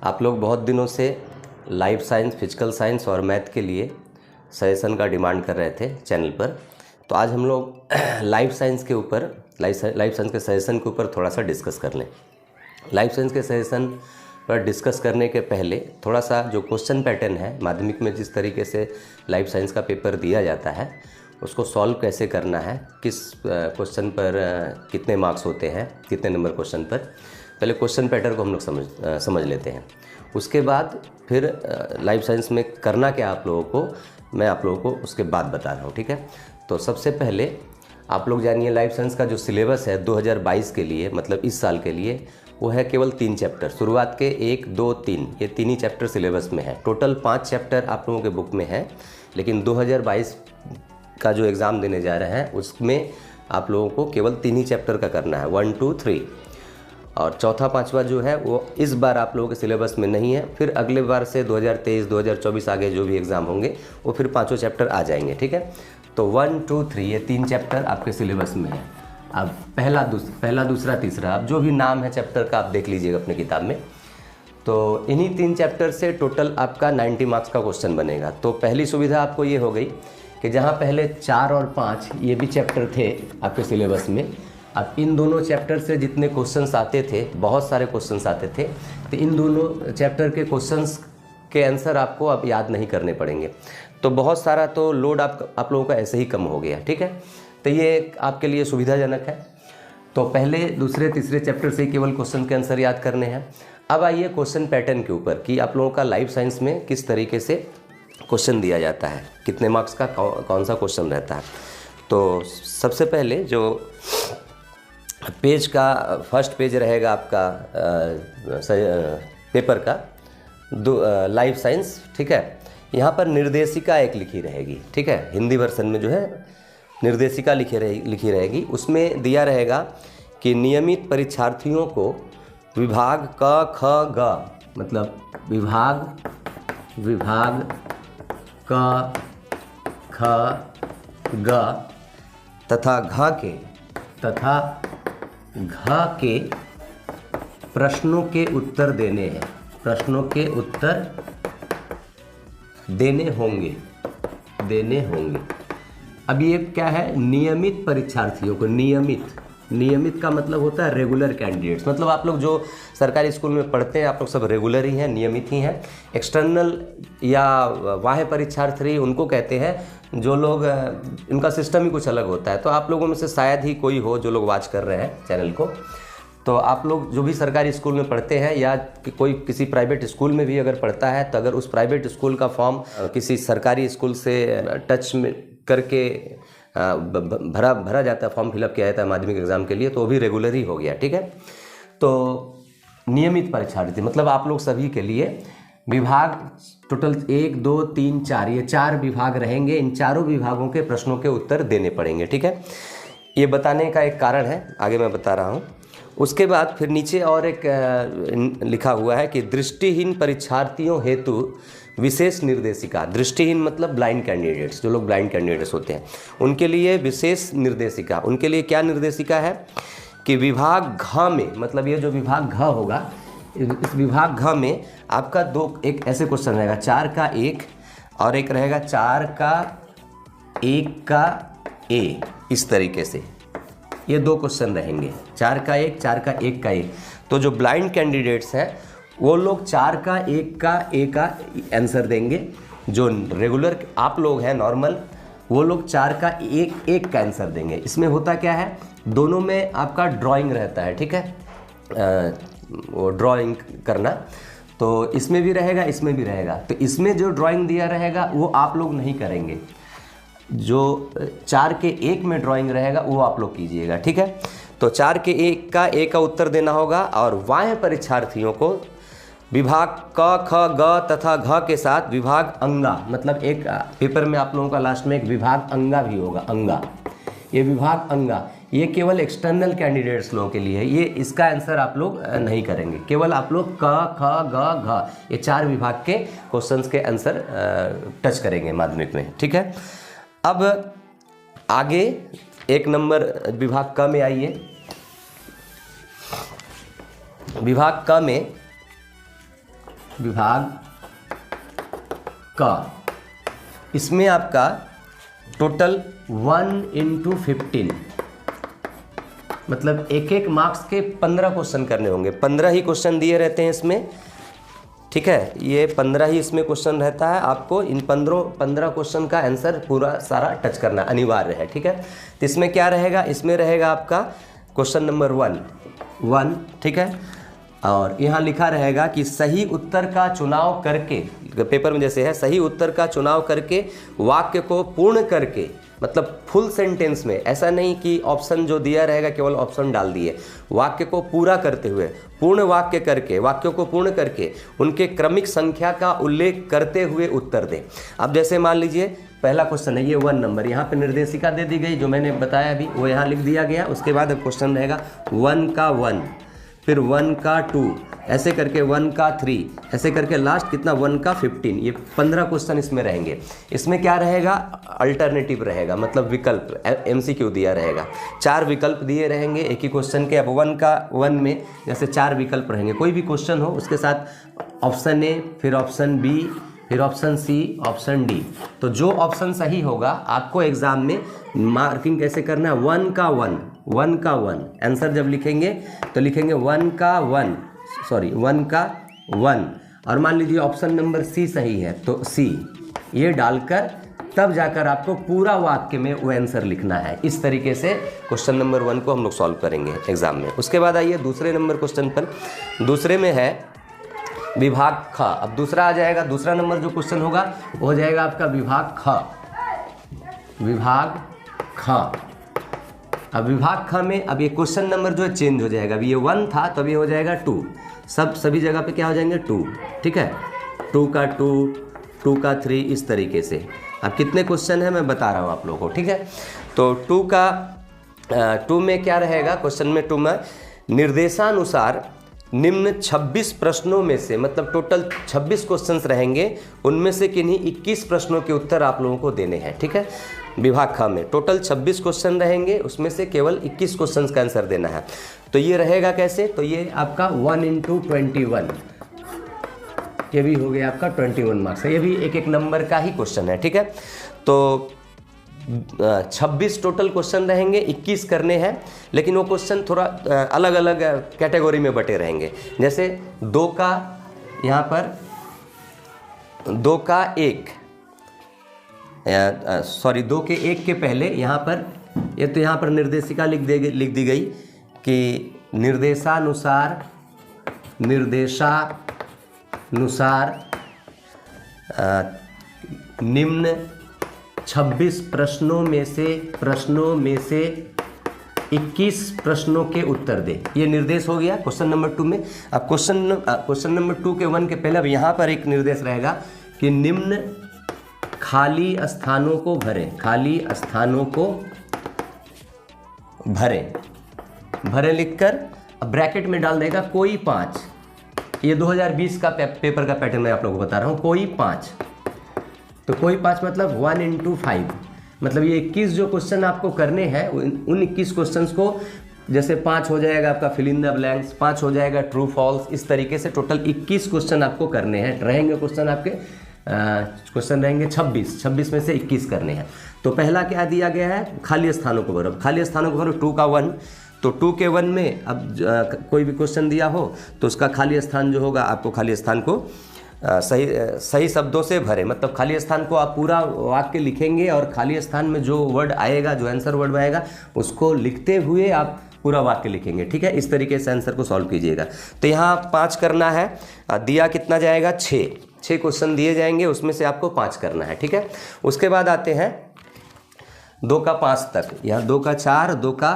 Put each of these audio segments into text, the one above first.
आप लोग बहुत दिनों से लाइफ साइंस, फिजिकल साइंस और मैथ के लिए सजेशन का डिमांड कर रहे थे चैनल पर। तो आज हम लोग लाइफ साइंस के ऊपर, लाइफ साइंस के सजेशन के ऊपर थोड़ा सा डिस्कस कर लें। लाइफ साइंस के सजेशन पर डिस्कस करने के पहले थोड़ा सा जो क्वेश्चन पैटर्न है, माध्यमिक में जिस तरीके से लाइफ साइंस का पेपर दिया जाता है उसको सॉल्व कैसे करना है, किस क्वेश्चन पर कितने मार्क्स होते हैं, कितने नंबर क्वेश्चन पर, पहले क्वेश्चन पैटर्न को हम लोग समझ लेते हैं। उसके बाद फिर लाइफ साइंस में करना क्या आप लोगों को, मैं आप लोगों को उसके बाद बता रहा हूँ, ठीक है। तो सबसे पहले आप लोग जानिए लाइफ साइंस का जो सिलेबस है 2022 के लिए, मतलब इस साल के लिए, वो है केवल 3 चैप्टर। शुरुआत के 1, 2, 3 ये 3 ही चैप्टर सिलेबस में है। टोटल 5 चैप्टर आप लोगों के बुक में है, लेकिन 2022 का जो एग्ज़ाम देने जा रहे हैं उसमें आप लोगों को केवल 3 ही चैप्टर का करना है, 1, 2, 3। और चौथा पांचवा जो है वो इस बार आप लोगों के सिलेबस में नहीं है। फिर अगले बार से 2023, 2024 आगे जो भी एग्ज़ाम होंगे वो फिर 5 चैप्टर आ जाएंगे, ठीक है। तो 1, 2, 3 ये 3 चैप्टर आपके सिलेबस में है। अब पहला, दूसरा, तीसरा, अब जो भी नाम है चैप्टर का आप देख लीजिएगा अपने किताब में। तो इन्हीं 3 चैप्टर से टोटल आपका 90 मार्क्स का क्वेश्चन बनेगा। तो पहली सुविधा आपको ये हो गई कि जहाँ पहले 4 और 5 ये भी चैप्टर थे आपके सिलेबस में, अब इन दोनों चैप्टर से जितने क्वेश्चंस आते थे, बहुत सारे क्वेश्चंस आते थे, तो इन दोनों चैप्टर के क्वेश्चंस के आंसर आपको अब याद नहीं करने पड़ेंगे। तो बहुत सारा तो लोड आप लोगों का ऐसे ही कम हो गया, ठीक है। तो ये आपके लिए सुविधाजनक है। तो पहले, दूसरे, तीसरे चैप्टर से केवल क्वेश्चन के आंसर याद करने हैं। अब आइए क्वेश्चन पैटर्न के ऊपर कि आप लोगों का लाइफ साइंस में किस तरीके से क्वेश्चन दिया जाता है, कितने मार्क्स का कौन सा क्वेश्चन रहता है। तो सबसे पहले जो पेज का फर्स्ट पेज रहेगा आपका पेपर का लाइफ साइंस, ठीक है। यहाँ पर निर्देशिका एक लिखी रहेगी, ठीक है। हिंदी वर्सन में जो है निर्देशिका लिखी रहेगी। उसमें दिया रहेगा कि नियमित परीक्षार्थियों को विभाग क, ख, ग, मतलब विभाग क, ख, ग तथा घ के प्रश्नों के उत्तर देने हैं, प्रश्नों के उत्तर देने होंगे। अब ये क्या है, नियमित परीक्षार्थियों को, नियमित का मतलब होता है रेगुलर कैंडिडेट्स, मतलब आप लोग जो सरकारी स्कूल में पढ़ते हैं आप लोग सब रेगुलर ही हैं, नियमित ही हैं। एक्सटर्नल या बाह्य परीक्षार्थी उनको कहते हैं जो लोग, इनका सिस्टम ही कुछ अलग होता है। तो आप लोगों में से शायद ही कोई हो जो लोग वॉच कर रहे हैं चैनल को। तो आप लोग जो भी सरकारी स्कूल में पढ़ते हैं या कोई किसी प्राइवेट स्कूल में भी अगर पढ़ता है, तो अगर उस प्राइवेट स्कूल का फॉर्म किसी सरकारी स्कूल से टच में करके भरा जाता है, फॉर्म फिलअप किया जाता है माध्यमिक एग्जाम के लिए, तो वो भी रेगुलर ही हो गया, ठीक है। तो नियमित परीक्षार्थी मतलब आप लोग सभी के लिए विभाग टोटल 1, 2, 3, 4 ये 4 विभाग रहेंगे। इन चारों विभागों के प्रश्नों के उत्तर देने पड़ेंगे, ठीक है। ये बताने का एक कारण है, आगे मैं बता रहा हूँ। उसके बाद फिर नीचे और एक लिखा हुआ है कि दृष्टिहीन परीक्षार्थियों हेतु विशेष निर्देशिका। दृष्टिहीन मतलब ब्लाइंड कैंडिडेट्स, जो लोग ब्लाइंड कैंडिडेट्स होते हैं उनके लिए विशेष निर्देशिका। उनके लिए क्या निर्देशिका है कि विभाग घ में, मतलब ये जो विभाग घ होगा, इस विभाग घ में आपका एक ऐसे क्वेश्चन रहेगा 4 का 1 और एक रहेगा 4 का 1 का ए, इस तरीके से ये 2 क्वेश्चन रहेंगे, 4 का 1, 4 का 1 का ए। तो जो ब्लाइंड कैंडिडेट्स हैं वो लोग 4 का 1 का ए का आंसर देंगे। जो रेगुलर आप लोग हैं नॉर्मल, वो लोग 4 का 1 का आंसर देंगे। इसमें होता क्या है, दोनों में आपका ड्राइंग रहता है, ठीक है, वो ड्राइंग करना। तो इसमें भी रहेगा, इसमें भी रहेगा। तो इसमें जो ड्राइंग दिया रहेगा वो आप लोग नहीं करेंगे, जो 4 के 1 में ड्राइंग रहेगा वो आप लोग कीजिएगा, ठीक है। तो 4 के 1 का ए का उत्तर देना होगा। और बाह्य परीक्षार्थियों को विभाग क, ख, ग तथा घ के साथ विभाग अंगा, मतलब एक पेपर में आप लोगों का लास्ट में एक विभाग अंगा भी होगा, अंगा। ये विभाग अंगा ये केवल एक्सटर्नल कैंडिडेट्स लोगों के लिए है, ये इसका आंसर आप लोग नहीं करेंगे। केवल आप लोग क, ख, ग, घ ये 4 विभाग के क्वेश्चंस के आंसर टच करेंगे माध्यमिक में, ठीक है। अब आगे 1 नंबर विभाग क में आइए। विभाग क में विभाग का, इसमें आपका टोटल 1 × 15, मतलब एक एक मार्क्स के 15 क्वेश्चन करने होंगे। 15 ही क्वेश्चन दिए रहते हैं इसमें, ठीक है, ये 15 ही इसमें क्वेश्चन रहता है। आपको इन 15 क्वेश्चन का आंसर पूरा सारा टच करना अनिवार्य है, ठीक है। तो इसमें क्या रहेगा, इसमें रहेगा आपका क्वेश्चन नंबर 1, ठीक है, और यहाँ लिखा रहेगा कि सही उत्तर का चुनाव करके, पेपर में जैसे है, सही उत्तर का चुनाव करके वाक्य को पूर्ण करके, मतलब फुल सेंटेंस में, ऐसा नहीं कि ऑप्शन जो दिया रहेगा केवल ऑप्शन डाल दिए, वाक्य को पूरा करते हुए, पूर्ण वाक्य करके, वाक्यों को पूर्ण करके उनके क्रमिक संख्या का उल्लेख करते हुए उत्तर दें। अब जैसे मान लीजिए पहला क्वेश्चन है, ये 1 नंबर, यहाँ पे निर्देशिका दे दी गई जो मैंने बताया अभी, वो यहाँ लिख दिया गया। उसके बाद अब क्वेश्चन रहेगा 1 का 1, फिर 1 का 2, ऐसे करके 1 का 3, ऐसे करके लास्ट कितना 1 का 15। ये 15 क्वेश्चन इसमें रहेंगे। इसमें क्या रहेगा, अल्टरनेटिव रहेगा, मतलब विकल्प, MCQ दिया रहेगा। 4 विकल्प दिए रहेंगे एक ही क्वेश्चन के। अब 1 का 1 में जैसे 4 विकल्प रहेंगे, कोई भी क्वेश्चन हो उसके साथ ऑप्शन A, फिर ऑप्शन B, फिर ऑप्शन C, ऑप्शन D। तो जो ऑप्शन सही होगा आपको एग्जाम में मार्किंग कैसे करना है, 1 का 1 आंसर जब लिखेंगे तो लिखेंगे 1 का 1, और मान लीजिए ऑप्शन नंबर C सही है तो C ये डालकर तब जाकर आपको पूरा वाक्य में वो आंसर लिखना है। इस तरीके से क्वेश्चन नंबर 1 को हम लोग सॉल्व करेंगे एग्जाम में। उसके बाद आइए दूसरे नंबर क्वेश्चन पर। दूसरे में है विभाग ख। अब दूसरा आ जाएगा, दूसरा नंबर जो क्वेश्चन होगा वो हो जाएगा आपका विभाग ख। अब विभाग ख में अब ये क्वेश्चन नंबर जो है चेंज हो जाएगा। अभी ये 1 था तो अभी हो जाएगा 2, सभी जगह पे क्या हो जाएंगे 2, ठीक है, 2 का 2, 2 का 3, इस तरीके से। अब कितने क्वेश्चन है मैं बता रहा हूँ आप लोगों को, ठीक है। तो 2 में क्या रहेगा, क्वेश्चन में 2 में निर्देशानुसार निम्न 26 प्रश्नों में से, मतलब टोटल 26 क्वेश्चंस रहेंगे, उनमें से किन्हीं 21 प्रश्नों के उत्तर आप लोगों को देने हैं, ठीक है। विभाग ख में टोटल 26 क्वेश्चन रहेंगे, उसमें से केवल 21 क्वेश्चंस का आंसर देना है। तो ये रहेगा कैसे, तो ये आपका 1 × 21, ये भी हो गया आपका 21 मार्क्स है। ये भी एक एक नंबर का ही क्वेश्चन है, ठीक है। तो 26 टोटल क्वेश्चन रहेंगे, 21 करने हैं, लेकिन वो क्वेश्चन थोड़ा अलग अलग कैटेगरी में बटे रहेंगे। जैसे 2 का यहाँ पर 2 का 1, सॉरी 2 के 1 के पहले यहाँ पर ये तो यहाँ पर निर्देशिका लिख दी गई कि निर्देशानुसार निम्न 26 प्रश्नों में से 21 प्रश्नों के उत्तर दे। ये निर्देश हो गया क्वेश्चन नंबर 2 में। अब क्वेश्चन नंबर 2 के 1 के पहले अब यहाँ पर एक निर्देश रहेगा कि निम्न खाली स्थानों को भरें लिखकर अब ब्रैकेट में डाल देगा कोई 5। ये 2020 का पेपर का पैटर्न मैं आप लोगों को बता रहा हूँ। कोई 5, तो कोई 5 मतलब 1 × 5, मतलब ये 21 जो क्वेश्चन आपको करने हैं उन 21 क्वेश्चंस को जैसे 5 हो जाएगा आपका फिल इन द ब्लैंक्स, 5 हो जाएगा ट्रू फॉल्स, इस तरीके से टोटल 21 क्वेश्चन आपको करने हैं। रहेंगे क्वेश्चन आपके क्वेश्चन रहेंगे 26 में से 21 करने हैं। तो पहला क्या दिया गया है, खाली स्थानों को भरो। खाली स्थानों को भरो 2 का 1, तो 2 के 1 में अब कोई भी क्वेश्चन दिया हो तो उसका खाली स्थान जो होगा आपको खाली स्थान को सही शब्दों से भरे, मतलब खाली स्थान को आप पूरा वाक्य लिखेंगे और खाली स्थान में जो वर्ड आएगा, जो आंसर वर्ड आएगा उसको लिखते हुए आप पूरा वाक्य लिखेंगे, ठीक है। इस तरीके से आंसर को सॉल्व कीजिएगा। तो यहाँ 5 करना है, दिया कितना जाएगा 6 क्वेश्चन दिए जाएंगे, उसमें से आपको 5 करना है, ठीक है। उसके बाद आते हैं 2 का 5 तक, यहाँ 2 का 4, 2 का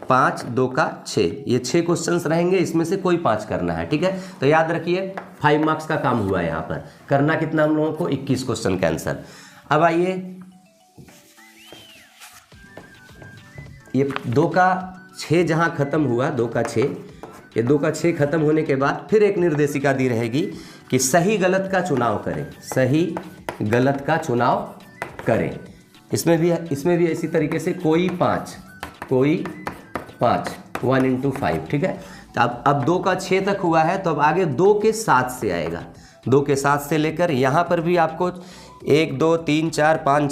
5, 2 का 6, ये 6 क्वेश्चंस रहेंगे, इसमें से कोई 5 करना है, ठीक है। तो याद रखिए 5 मार्क्स का काम हुआ है यहाँ पर। करना कितना हम लोगों को 21 क्वेश्चन का आंसर। अब आइए ये 2 का 6 जहाँ खत्म हुआ, 2 का 6, ये 2 का 6 खत्म होने के बाद फिर एक निर्देशिका दी रहेगी कि सही गलत का चुनाव करें, इसमें भी इसी तरीके से कोई 5 1 × 5, ठीक है। तो अब 2 का 6 तक हुआ है, तो अब आगे 2 के 7 से आएगा। 2 के 7 से लेकर यहाँ पर भी आपको 1 2 3 4 5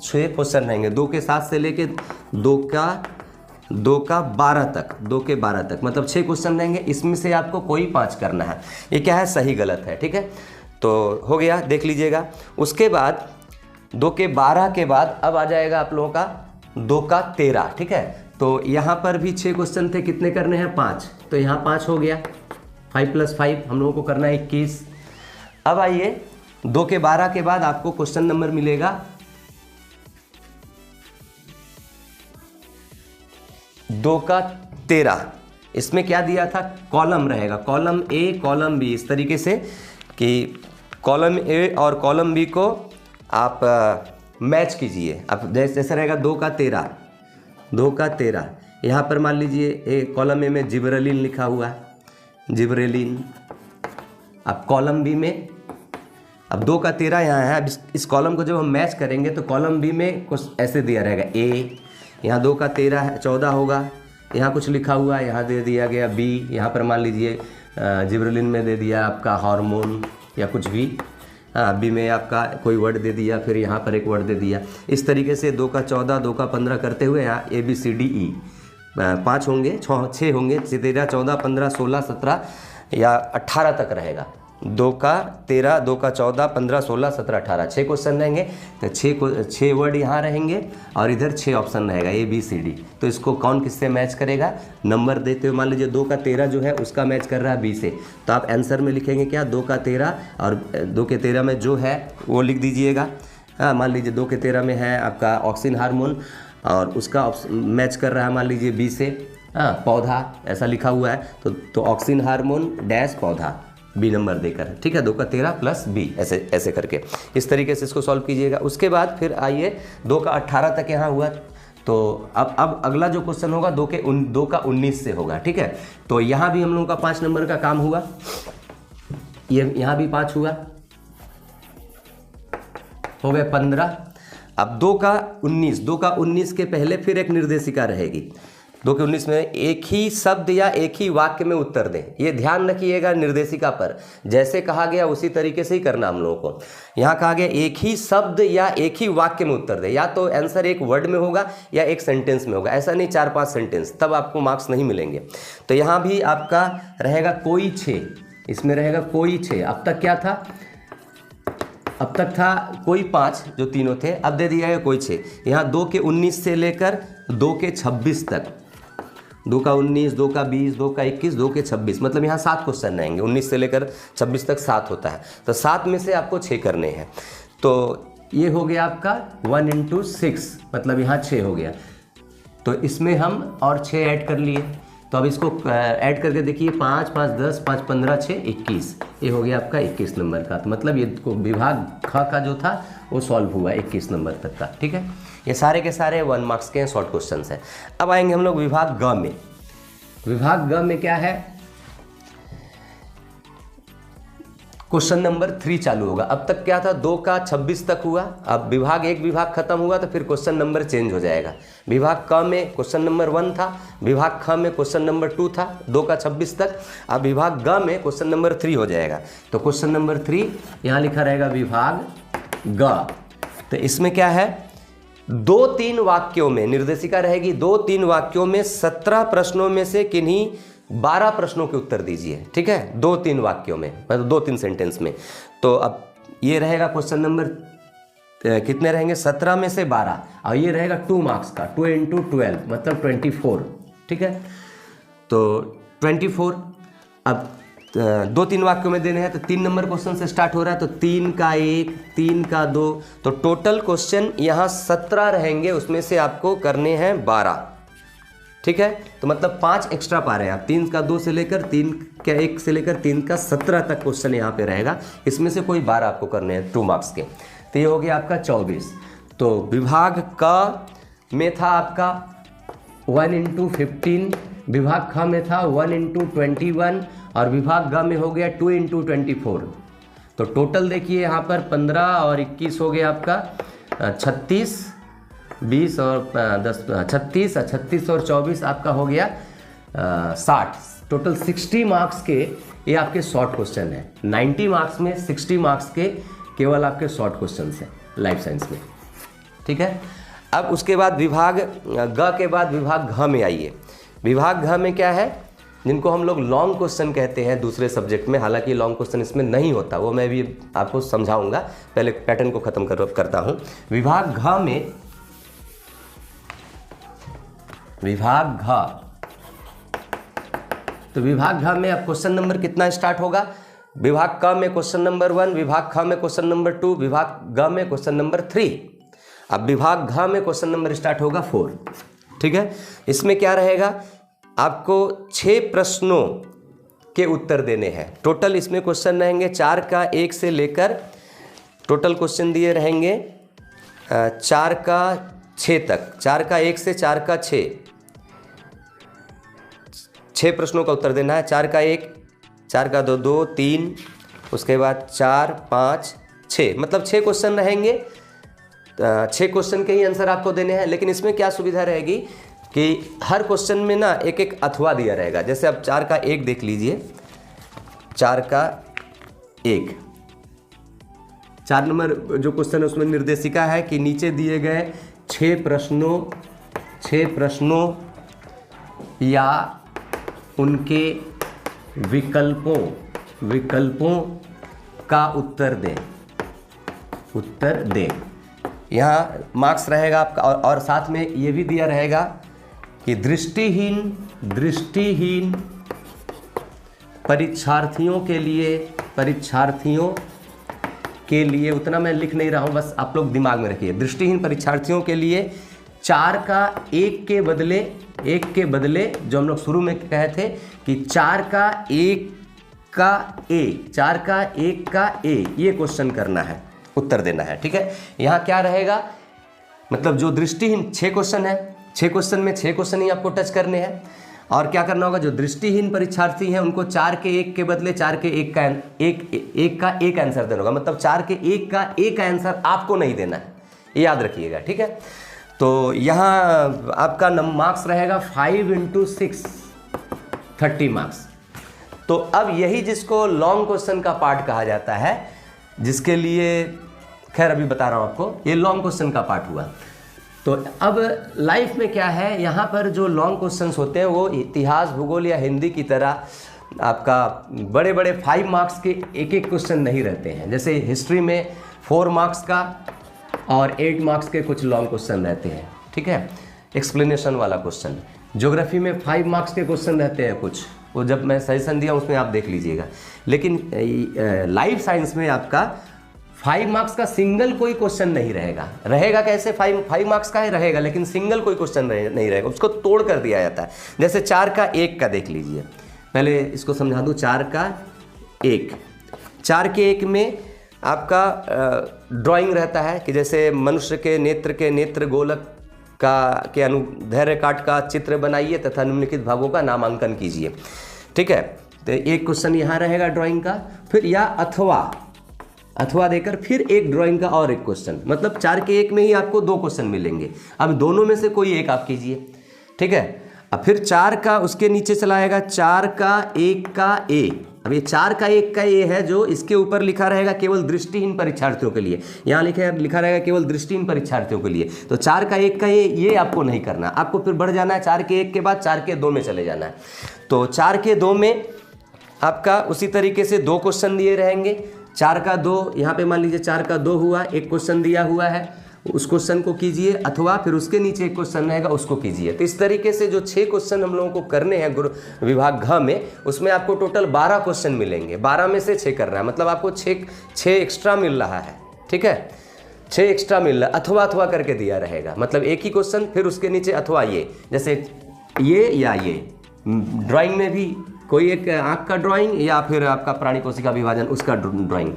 6 क्वेश्चन रहेंगे। 2 के 7 से लेकर 2 का 12 तक, 2 के 12 तक, मतलब 6 क्वेश्चन रहेंगे। इसमें से आपको कोई 5 करना है। ये क्या है, सही गलत है, ठीक है। तो हो गया, देख लीजिएगा। उसके बाद 2 के 12 के बाद अब आ जाएगा आप लोगों का 2 का 13, ठीक है। तो यहाँ पर भी 6 क्वेश्चन थे, कितने करने हैं, 5। तो यहाँ 5 हो गया, 5 + 5 हम लोगों को करना है 21। अब आइए 2 के 12 के बाद आपको क्वेश्चन नंबर मिलेगा 2 का 13। इसमें क्या दिया था, कॉलम रहेगा, कॉलम ए कॉलम बी, इस तरीके से कि कॉलम ए और कॉलम बी को आप मैच कीजिए। अब जैसे रहेगा 2 का 13, 2 का 13, यहाँ पर मान लीजिए कॉलम ए में जिब्रेलिन लिखा हुआ है, जिब्रेलिन। अब कॉलम बी में, अब 2 का 13 यहाँ है। अब इस कॉलम को जब हम मैच करेंगे तो कॉलम बी में कुछ ऐसे दिया रहेगा ए, यहाँ 2 का 13 है, 14 होगा, यहाँ कुछ लिखा हुआ है, यहाँ दे दिया गया बी, यहाँ पर मान लीजिए जिब्रेलिन में दे दिया आपका हार्मोन या कुछ भी, हाँ बी में आपका कोई वर्ड दे दिया, फिर यहाँ पर एक वर्ड दे दिया। इस तरीके से 2 का 14, 2 का 15 करते हुए यहाँ ABCDE 5 होंगे, 6 होंगे, 13 14 15 16 17 या 18 तक रहेगा। 2 का 13, 2 का 14 15 16 17 18, 6 क्वेश्चन रहेंगे। तो 6 वर्ड यहाँ रहेंगे और इधर 6 ऑप्शन रहेगा ABCD। तो इसको कौन किससे मैच करेगा, नंबर देते हुए मान लीजिए 2 का 13 जो है उसका मैच कर रहा है बी से, तो आप आंसर में लिखेंगे क्या, 2 का 13, और 2 के 13 में जो है वो लिख दीजिएगा। हाँ, मान लीजिए 2 के 13 में है आपका ऑक्सिन हार्मोन और उसका मैच कर रहा है मान लीजिए बी से, हाँ पौधा ऐसा लिखा हुआ है, तो ऑक्सिन हार्मोन डैश पौधा बी नंबर देकर, ठीक है। 2 का 13 प्लस बी, ऐसे करके इस तरीके से इसको सॉल्व कीजिएगा। उसके बाद फिर आइए 2 का 18 तक यहाँ हुआ। तो अब अगला जो क्वेश्चन होगा 2 का 19 से होगा, ठीक है। तो यहाँ भी हम लोगों का 5 नंबर का काम हुआ, ये यहाँ भी 5 हुआ, हो गए 15। अब 2 का 19 के पहले फिर एक निर्देशिका रहेगी। 2 के 19 में एक ही शब्द या एक ही वाक्य में उत्तर दें। ये ध्यान रखिएगा, निर्देशिका पर जैसे कहा गया उसी तरीके से ही करना हम लोगों को। यहाँ कहा गया एक ही शब्द या एक ही वाक्य में उत्तर दें, या तो आंसर एक वर्ड में होगा या एक सेंटेंस में होगा, ऐसा नहीं 4-5 सेंटेंस, तब आपको मार्क्स नहीं मिलेंगे। तो यहाँ भी आपका रहेगा कोई 6, इसमें रहेगा कोई 6। अब तक क्या था, अब तक था कोई 5 जो तीनों थे, अब दे दिया है कोई 6। यहाँ 2 के 19 से लेकर 2 के 26 तक, 2 का 19, 2 का 20, 2 का 21, 2 के 26, मतलब यहाँ 7 क्वेश्चन रहेंगे। 19 से लेकर 26 तक 7 होता है, तो 7 में से आपको 6 करने हैं। तो ये हो गया आपका 1 × 6, मतलब यहाँ 6 हो गया। तो इसमें हम और 6 ऐड कर लिए। तो अब इसको ऐड करके देखिए, 5 5 10 5 15 6 21, ये हो गया आपका 21 नंबर का। तो मतलब ये विभाग ख का जो था वो सॉल्व हुआ 21 नंबर तक का, ठीक है। ये सारे के सारे 1 मार्क्स के शॉर्ट क्वेश्चंस हैं। अब आएंगे हम लोग विभाग ग में। विभाग ग में क्या है, क्वेश्चन नंबर 3 चालू होगा। अब तक क्या था, 2 का 26 तक हुआ। अब विभाग 1 विभाग खत्म हुआ तो फिर क्वेश्चन नंबर चेंज हो जाएगा। विभाग क में क्वेश्चन नंबर 1 था, विभाग ख में क्वेश्चन नंबर 2 था 2 का 26 तक। अब विभाग ग में क्वेश्चन नंबर 3 हो जाएगा। तो क्वेश्चन नंबर 3 यहाँ लिखा रहेगा विभाग ग। तो इसमें क्या है, 2-3 वाक्यों में निर्देशिका रहेगी, 2-3 वाक्यों में 17 प्रश्नों में से किन्हीं 12 प्रश्नों के उत्तर दीजिए, ठीक है। 2-3 वाक्यों में, मतलब 2-3 सेंटेंस में। तो अब ये रहेगा क्वेश्चन नंबर कितने रहेंगे, 17 में से 12, और ये रहेगा 2 मार्क्स का, 2 × 12 मतलब 24, ठीक है। तो 24 अब 2-3 वाक्यों में देने हैं, तो 3 नंबर क्वेश्चन से स्टार्ट हो रहा है। तो 3 का 1, 3 का 2, तो टोटल क्वेश्चन यहाँ 17 रहेंगे, उसमें से आपको करने हैं 12, ठीक है। तो मतलब 5 एक्स्ट्रा पा रहे हैं आप। 3 का 2 से लेकर 3 का 1 से लेकर 3 का 17 तक क्वेश्चन यहाँ पे रहेगा, इसमें से कोई 12 आपको करने हैं 2 मार्क्स के। तो ये हो गया आपका 24। तो विभाग क में था आपका 1 × 15, विभाग ख में था 1 × 21, और विभाग ग में हो गया 2 × 24। तो टोटल देखिए यहाँ पर 15 और 21 हो गया आपका 36, 20 और 10 36 और 24 आपका हो गया 60। टोटल 60 मार्क्स के ये आपके शॉर्ट क्वेश्चन है। 90 मार्क्स में 60 मार्क्स के केवल आपके शॉर्ट क्वेश्चन हैं लाइफ साइंस में, ठीक है। अब उसके बाद विभाग ग के बाद विभाग घ में आइए। विभाग घ में क्या है, जिनको हम लोग लॉन्ग क्वेश्चन कहते हैं दूसरे सब्जेक्ट में, हालांकि लॉन्ग क्वेश्चन इसमें नहीं होता, वो मैं भी आपको समझाऊंगा, पहले पैटर्न को खत्म करता हूं। विभाग घ में, विभाग घ, तो विभाग घ में अब क्वेश्चन नंबर कितना स्टार्ट होगा, विभाग क में क्वेश्चन नंबर 1, विभाग ख में क्वेश्चन नंबर 2, विभाग ग में क्वेश्चन नंबर 3। अब विभाग घ में क्वेश्चन नंबर स्टार्ट होगा 4, ठीक है। इसमें क्या रहेगा, आपको 6 प्रश्नों के उत्तर देने हैं। टोटल इसमें क्वेश्चन रहेंगे 4 का 1 से लेकर, टोटल क्वेश्चन दिए रहेंगे 4 का 6 तक, 4 का 1 से 4 का 6 प्रश्नों का उत्तर देना है। 4 का 1, 4 का 2, 2, 3, उसके बाद 4, 5, 6, मतलब 6 क्वेश्चन रहेंगे। 6 क्वेश्चन के ही आंसर आपको देने हैं, लेकिन इसमें क्या सुविधा रहेगी कि हर क्वेश्चन में ना एक एक अथवा दिया रहेगा। जैसे अब 4 का 1 देख लीजिए, 4 का 1, 4 नंबर जो क्वेश्चन है उसमें निर्देशिका है कि नीचे दिए गए 6 प्रश्नों या उनके विकल्पों का उत्तर दें। यहाँ मार्क्स रहेगा आपका, और साथ में ये भी दिया रहेगा कि दृष्टिहीन परीक्षार्थियों के लिए उतना मैं लिख नहीं रहा हूँ, बस आप लोग दिमाग में रखिए। दृष्टिहीन परीक्षार्थियों के लिए 4 का 1 के बदले जो हम लोग शुरू में कहे थे कि 4 का 1 का ए, ये क्वेश्चन करना है, उत्तर देना है, ठीक है। यहाँ क्या रहेगा, मतलब जो दृष्टिहीन 6 क्वेश्चन है, 6 क्वेश्चन में 6 क्वेश्चन ही आपको टच करने हैं। और क्या करना होगा, जो दृष्टिहीन परीक्षार्थी हैं उनको 4 के 1 के बदले 4 के 1 का एक आंसर देना होगा, मतलब 4 के 1 का एक आंसर आपको नहीं देना है, ये याद रखिएगा, ठीक है। तो यहाँ आपका मार्क्स रहेगा 5 × 6 30 मार्क्स। तो अब यही जिसको लॉन्ग क्वेश्चन का पार्ट कहा जाता है, जिसके लिए खैर अभी बता रहा हूँ आपको, ये लॉन्ग क्वेश्चन का पार्ट हुआ। तो अब लाइफ में क्या है, यहाँ पर जो लॉन्ग क्वेश्चंस होते हैं वो इतिहास, भूगोल या हिंदी की तरह आपका बड़े बड़े 5 मार्क्स के एक क्वेश्चन नहीं रहते हैं। जैसे हिस्ट्री में 4 मार्क्स का और 8 मार्क्स के कुछ लॉन्ग क्वेश्चन रहते हैं, ठीक है, एक्सप्लेनेशन वाला क्वेश्चन। ज्योग्राफी में 5 मार्क्स के क्वेश्चन रहते हैं कुछ, वो जब मैं सजेशन दिया उसमें आप देख लीजिएगा। लेकिन लाइफ साइंस में आपका 5 मार्क्स का सिंगल कोई क्वेश्चन नहीं रहेगा कैसे, 5 मार्क्स का ही रहेगा, लेकिन सिंगल कोई क्वेश्चन नहीं रहेगा, उसको तोड़ कर दिया जाता है। जैसे 4 का 1 का देख लीजिए, पहले इसको समझा दूँ। 4 का 1 में आपका ड्राइंग रहता है कि जैसे मनुष्य के नेत्र गोलक के अनुदैर्घ्य काट का चित्र बनाइए तथा निम्नलिखित भागों का नामांकन कीजिए, ठीक है। तो एक क्वेश्चन यहाँ रहेगा ड्राइंग का, फिर या अथवा देकर फिर एक ड्राइंग का और एक क्वेश्चन, मतलब 4 के 1 में ही आपको 2 क्वेश्चन मिलेंगे। अब दोनों में से कोई एक आप कीजिए, ठीक है। अब फिर 4 का उसके नीचे चला आएगा 4 का 1 का ए। अब ये 4 का 1 का ए है जो इसके ऊपर लिखा रहेगा केवल दृष्टिहीन परीक्षार्थियों के लिए, यहाँ लिखा रहेगा केवल दृष्टिहीन परीक्षार्थियों के लिए। तो 4 का 1 का ये आपको नहीं करना, आपको फिर बढ़ जाना है 4 के 1 के बाद 4 के 2 में चले जाना है। तो 4 के 2 में आपका उसी तरीके से 2 क्वेश्चन दिए रहेंगे। 4 का 2, यहाँ पे मान लीजिए 4 का 2 हुआ, एक क्वेश्चन दिया हुआ है, उस क्वेश्चन को कीजिए, अथवा फिर उसके नीचे एक क्वेश्चन रहेगा उसको कीजिए। तो इस तरीके से जो 6 क्वेश्चन हम लोगों को करने हैं विभाग घ में, उसमें आपको टोटल 12 क्वेश्चन मिलेंगे। 12 में से 6 करना है, मतलब आपको 6 एक्स्ट्रा मिल रहा है, ठीक है, 6 एक्स्ट्रा मिल रहा है, अथवा करके दिया रहेगा, मतलब एक ही क्वेश्चन फिर उसके नीचे अथवा ये, जैसे ये या ये। ड्राइंग में भी कोई एक आँख का ड्राइंग या फिर आपका प्राणी कोशिका विभाजन उसका ड्राइंग,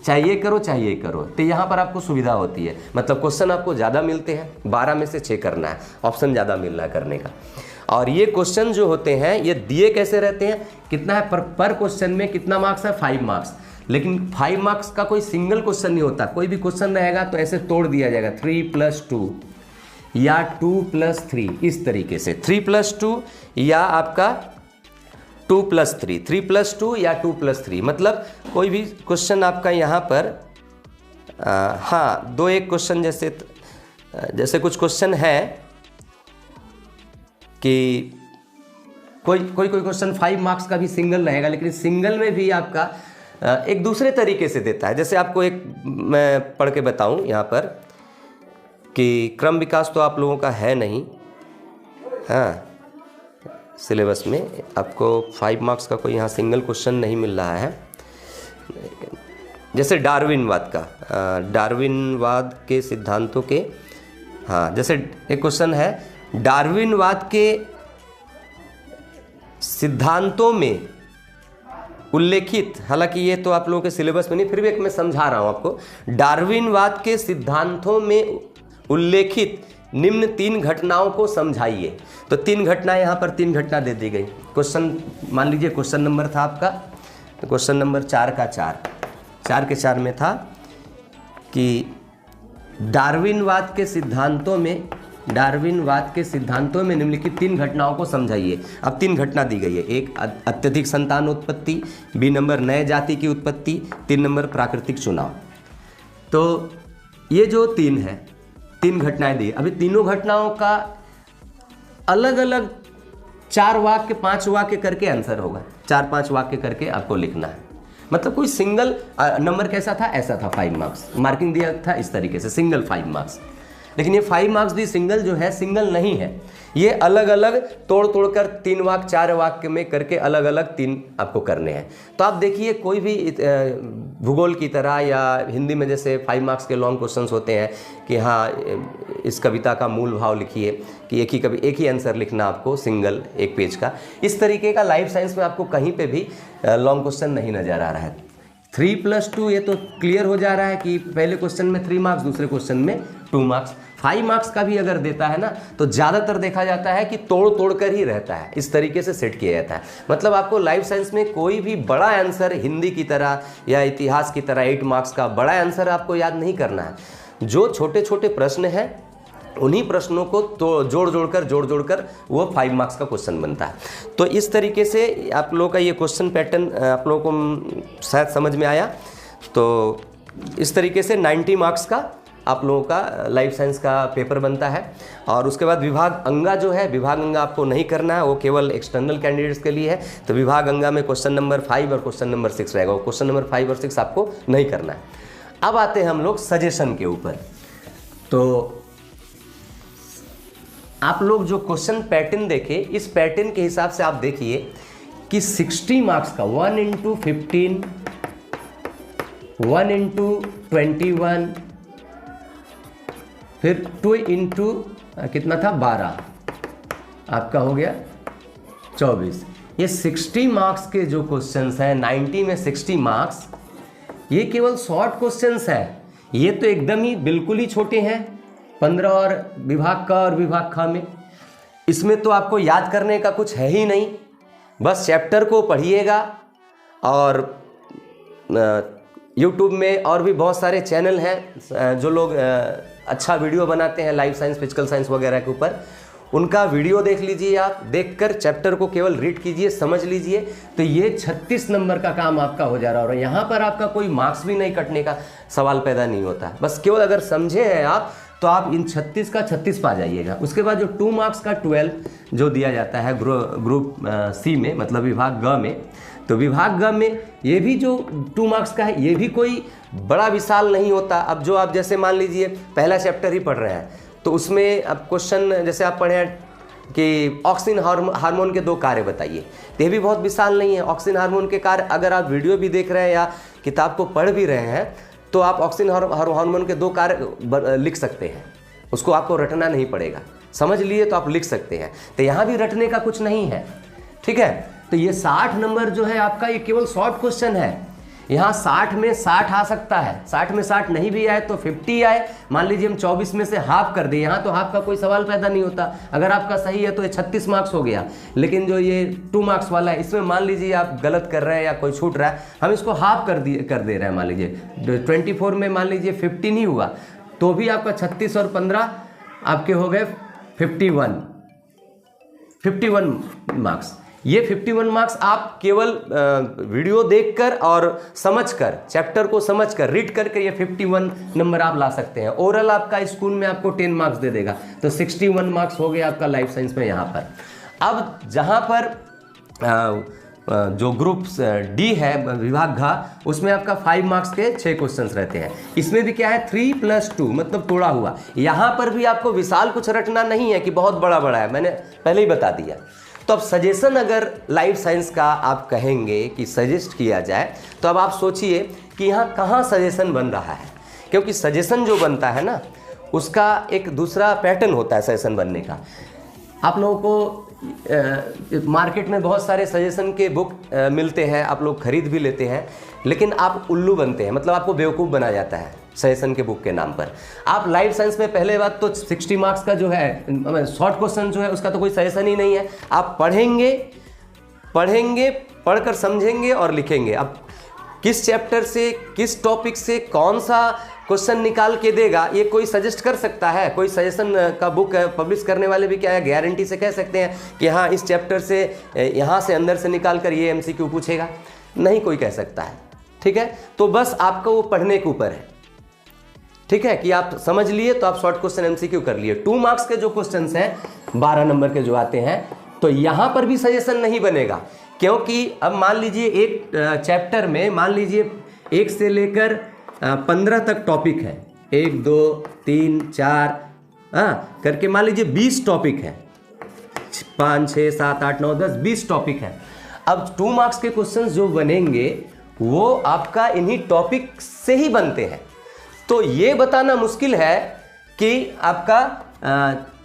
चाहे ये करो चाहे ये करो, तो यहाँ पर आपको सुविधा होती है, मतलब क्वेश्चन आपको ज़्यादा मिलते हैं, 12 में से 6 करना है, ऑप्शन ज़्यादा मिल रहा है करने का। और ये क्वेश्चन जो होते हैं ये दिए कैसे रहते हैं, कितना है पर क्वेश्चन में कितना मार्क्स है, 5 मार्क्स। लेकिन 5 मार्क्स का कोई सिंगल क्वेश्चन नहीं होता, कोई भी क्वेश्चन रहेगा तो ऐसे तोड़ दिया जाएगा 3+2 या 2+3, इस तरीके से 3+2 या आपका 2+3, 3+2 या 2+3, मतलब कोई भी क्वेश्चन आपका यहाँ पर हाँ 2 एक क्वेश्चन जैसे कुछ क्वेश्चन है कि कोई क्वेश्चन 5 मार्क्स का भी सिंगल रहेगा, लेकिन सिंगल में भी आपका एक दूसरे तरीके से देता है। जैसे आपको एक मैं पढ़ के बताऊं यहाँ पर कि क्रम विकास तो आप लोगों का है नहीं, हाँ सिलेबस में आपको 5 मार्क्स का कोई यहाँ सिंगल क्वेश्चन नहीं मिल रहा है। जैसे डार्विनवाद के सिद्धांतों के, हाँ जैसे एक क्वेश्चन है डार्विनवाद के सिद्धांतों में उल्लेखित, हालांकि ये तो आप लोगों के सिलेबस में नहीं, फिर भी एक मैं समझा रहा हूँ आपको। डार्विनवाद के सिद्धांतों में उल्लेखित निम्न 3 घटनाओं को समझाइए। तो 3 घटना यहाँ पर 3 घटना दे दी गई। क्वेश्चन मान लीजिए क्वेश्चन नंबर था आपका, तो क्वेश्चन नंबर 4 का 4 के 4 में था कि डार्विनवाद के सिद्धांतों में निम्नलिखित 3 घटनाओं को समझाइए। अब 3 घटना दी गई है, एक अत्यधिक संतानोत्पत्ति, बी नंबर नए जाति की उत्पत्ति, 3 नंबर प्राकृतिक चुनाव। तो ये जो 3 घटनाएं दी, अभी तीनों घटनाओं का अलग अलग 4 वाक्य 5 वाक्य करके आंसर होगा, 4-5 वाक्य करके आपको लिखना है। मतलब कोई सिंगल नंबर कैसा था, ऐसा था 5 मार्क्स, मार्किंग दिया था इस तरीके से, सिंगल 5 मार्क्स। लेकिन ये 5 मार्क्स भी सिंगल जो है सिंगल नहीं है, ये अलग अलग तोड़ कर 3 वाक्य 4 वाक्य में करके अलग अलग 3 आपको करने हैं। तो आप देखिए कोई भी भूगोल की तरह या हिंदी में जैसे 5 मार्क्स के लॉन्ग क्वेश्चंस होते हैं कि हाँ इस कविता का मूल भाव लिखिए, कि एक ही आंसर लिखना आपको सिंगल 1 पेज का, इस तरीके का लाइफ साइंस में आपको कहीं पे भी लॉन्ग क्वेश्चन नहीं नजर आ रहा है। 3+2 ये तो क्लियर हो जा रहा है कि पहले क्वेश्चन में 3 मार्क्स, दूसरे क्वेश्चन में 2 मार्क्स। 5 मार्क्स का भी अगर देता है ना तो ज़्यादातर देखा जाता है कि तोड़ कर ही रहता है, इस तरीके से सेट किया जाता है। मतलब आपको लाइफ साइंस में कोई भी बड़ा आंसर हिंदी की तरह या इतिहास की तरह 8 मार्क्स का बड़ा आंसर आपको याद नहीं करना है। जो छोटे छोटे प्रश्न हैं उन्हीं प्रश्नों को तो जोड़ कर वो 5 मार्क्स का क्वेश्चन बनता है। तो इस तरीके से आप लोगों का ये क्वेश्चन पैटर्न आप लोगों को शायद समझ में आया। तो इस तरीके से 90 मार्क्स का आप लोगों का लाइफ साइंस का पेपर बनता है। और उसके बाद विभाग अंगा जो है, विभाग अंगा आपको नहीं करना है, वो केवल एक्सटर्नल कैंडिडेट्स के लिए है। तो विभाग अंगा में क्वेश्चन नंबर 5 और क्वेश्चन नंबर 6 रहेगा, वो क्वेश्चन नंबर 5 और 6 आपको नहीं करना है। अब आते हैं हम लोग सजेशन के ऊपर। तो आप लोग जो क्वेश्चन पैटर्न देखे, इस पैटर्न के हिसाब से आप देखिए कि 60 मार्क्स का 1 into 15, 1 into 21, फिर 2 into कितना था 12, आपका हो गया 24। ये 60 मार्क्स के जो क्वेश्चंस हैं, 90 में 60 मार्क्स, ये केवल शॉर्ट क्वेश्चंस है। ये तो एकदम ही बिल्कुल ही छोटे हैं, 15 और विभाग का और विभाग खा में। इसमें तो आपको याद करने का कुछ है ही नहीं, बस चैप्टर को पढ़िएगा। और यूट्यूब में और भी बहुत सारे चैनल हैं जो लोग अच्छा वीडियो बनाते हैं लाइफ साइंस, फिजिकल साइंस वगैरह के ऊपर, उनका वीडियो देख लीजिए। आप देखकर चैप्टर को केवल रीड कीजिए, समझ लीजिए, तो ये 36 नंबर का काम आपका हो जा रहा है। और यहाँ पर आपका कोई मार्क्स भी नहीं कटने का सवाल पैदा नहीं होता। बस केवल अगर समझे हैं आप तो आप इन 36 का 36 पा जाइएगा। उसके बाद जो 2 मार्क्स का 12 जो दिया जाता है ग्रुप सी में, मतलब विभाग ग में, तो विभाग ग में ये भी जो 2 मार्क्स का है, ये भी कोई बड़ा विशाल नहीं होता। अब जो आप जैसे मान लीजिए पहला चैप्टर ही पढ़ रहे हैं, तो उसमें अब क्वेश्चन जैसे आप पढ़े हैं कि ऑक्सिन हार्मोन के 2 कार्य बताइए, तो ये भी बहुत विशाल नहीं है। ऑक्सिन हार्मोन के कार्य अगर आप वीडियो भी देख रहे हैं या किताब को पढ़ भी रहे हैं, तो आप ऑक्सिन हार्मोन के 2 कार्य लिख सकते हैं, उसको आपको रटना नहीं पड़ेगा। समझ लिए तो आप लिख सकते हैं। तो यहाँ भी रटने का कुछ नहीं है, ठीक है। तो ये 60 नंबर जो है आपका, ये केवल शॉर्ट क्वेश्चन है। यहाँ 60 में 60 आ सकता है, 60 में 60 नहीं भी आए तो 50 आए। मान लीजिए हम 24 में से हाफ कर दें, यहाँ तो हाफ का कोई सवाल पैदा नहीं होता। अगर आपका सही है तो ये 36 मार्क्स हो गया। लेकिन जो ये 2 मार्क्स वाला है, इसमें मान लीजिए आप गलत कर रहे हैं या कोई छूट रहा है, हम इसको हाफ कर दे रहे हैं। मान लीजिए 24 में मान लीजिए 50 नहीं हुआ, तो भी आपका 36 और 15 आपके हो गए 51 मार्क्स। ये 51 मार्क्स आप केवल वीडियो देखकर और समझकर, चैप्टर को समझकर, रीड करके ये 51 नंबर आप ला सकते हैं। ओरल आपका स्कूल में आपको 10 मार्क्स दे देगा, तो 61 मार्क्स हो गया आपका लाइफ साइंस में यहाँ पर। अब जहाँ पर जो ग्रुप डी है विभाग घ, उसमें आपका 5 मार्क्स के 6 क्वेश्चंस रहते हैं। इसमें भी क्या है 3+2 मतलब तोड़ा हुआ। यहाँ पर भी आपको विशाल कुछ रटना नहीं है कि बहुत बड़ा बड़ा है, मैंने पहले ही बता दिया। तो अब सजेशन अगर लाइफ साइंस का आप कहेंगे कि सजेस्ट किया जाए, तो अब आप सोचिए कि यहाँ कहाँ सजेशन बन रहा है, क्योंकि सजेशन जो बनता है ना उसका एक दूसरा पैटर्न होता है सजेशन बनने का। आप लोगों को मार्केट में बहुत सारे सजेशन के बुक मिलते हैं, आप लोग खरीद भी लेते हैं, लेकिन आप उल्लू बनते हैं, मतलब आपको बेवकूफ़ बनाया जाता है सजेशन के बुक के नाम पर। आप लाइफ साइंस में पहले बात तो 60 मार्क्स का जो है शॉर्ट क्वेश्चन जो है उसका तो कोई सजेशन ही नहीं है। आप पढ़ेंगे, पढ़कर समझेंगे और लिखेंगे। अब किस चैप्टर से, किस टॉपिक से कौन सा क्वेश्चन निकाल के देगा ये कोई सजेस्ट कर सकता है? कोई सजेशन का बुक पब्लिश करने वाले भी क्या है गारंटी से कह सकते हैं कि हाँ इस चैप्टर से यहाँ से अंदर से निकाल कर ये MCQ पूछेगा? नहीं कोई कह सकता है। ठीक है, तो बस आपका वो पढ़ने के ऊपर है। ठीक है, कि आप समझ लिए तो आप शॉर्ट क्वेश्चन MCQ कर लिए। 2 मार्क्स के जो क्वेश्चन हैं 12 नंबर के जो आते हैं, तो यहाँ पर भी सजेशन नहीं बनेगा, क्योंकि अब मान लीजिए एक चैप्टर में मान लीजिए 1 से लेकर 15 तक टॉपिक है, 1 2 3 4 करके मान लीजिए 20 टॉपिक है, 5 6 7 8 9 10 20 टॉपिक है। अब 2 मार्क्स के क्वेश्चंस जो बनेंगे वो आपका इन्हीं टॉपिक से ही बनते हैं। तो ये बताना मुश्किल है कि आपका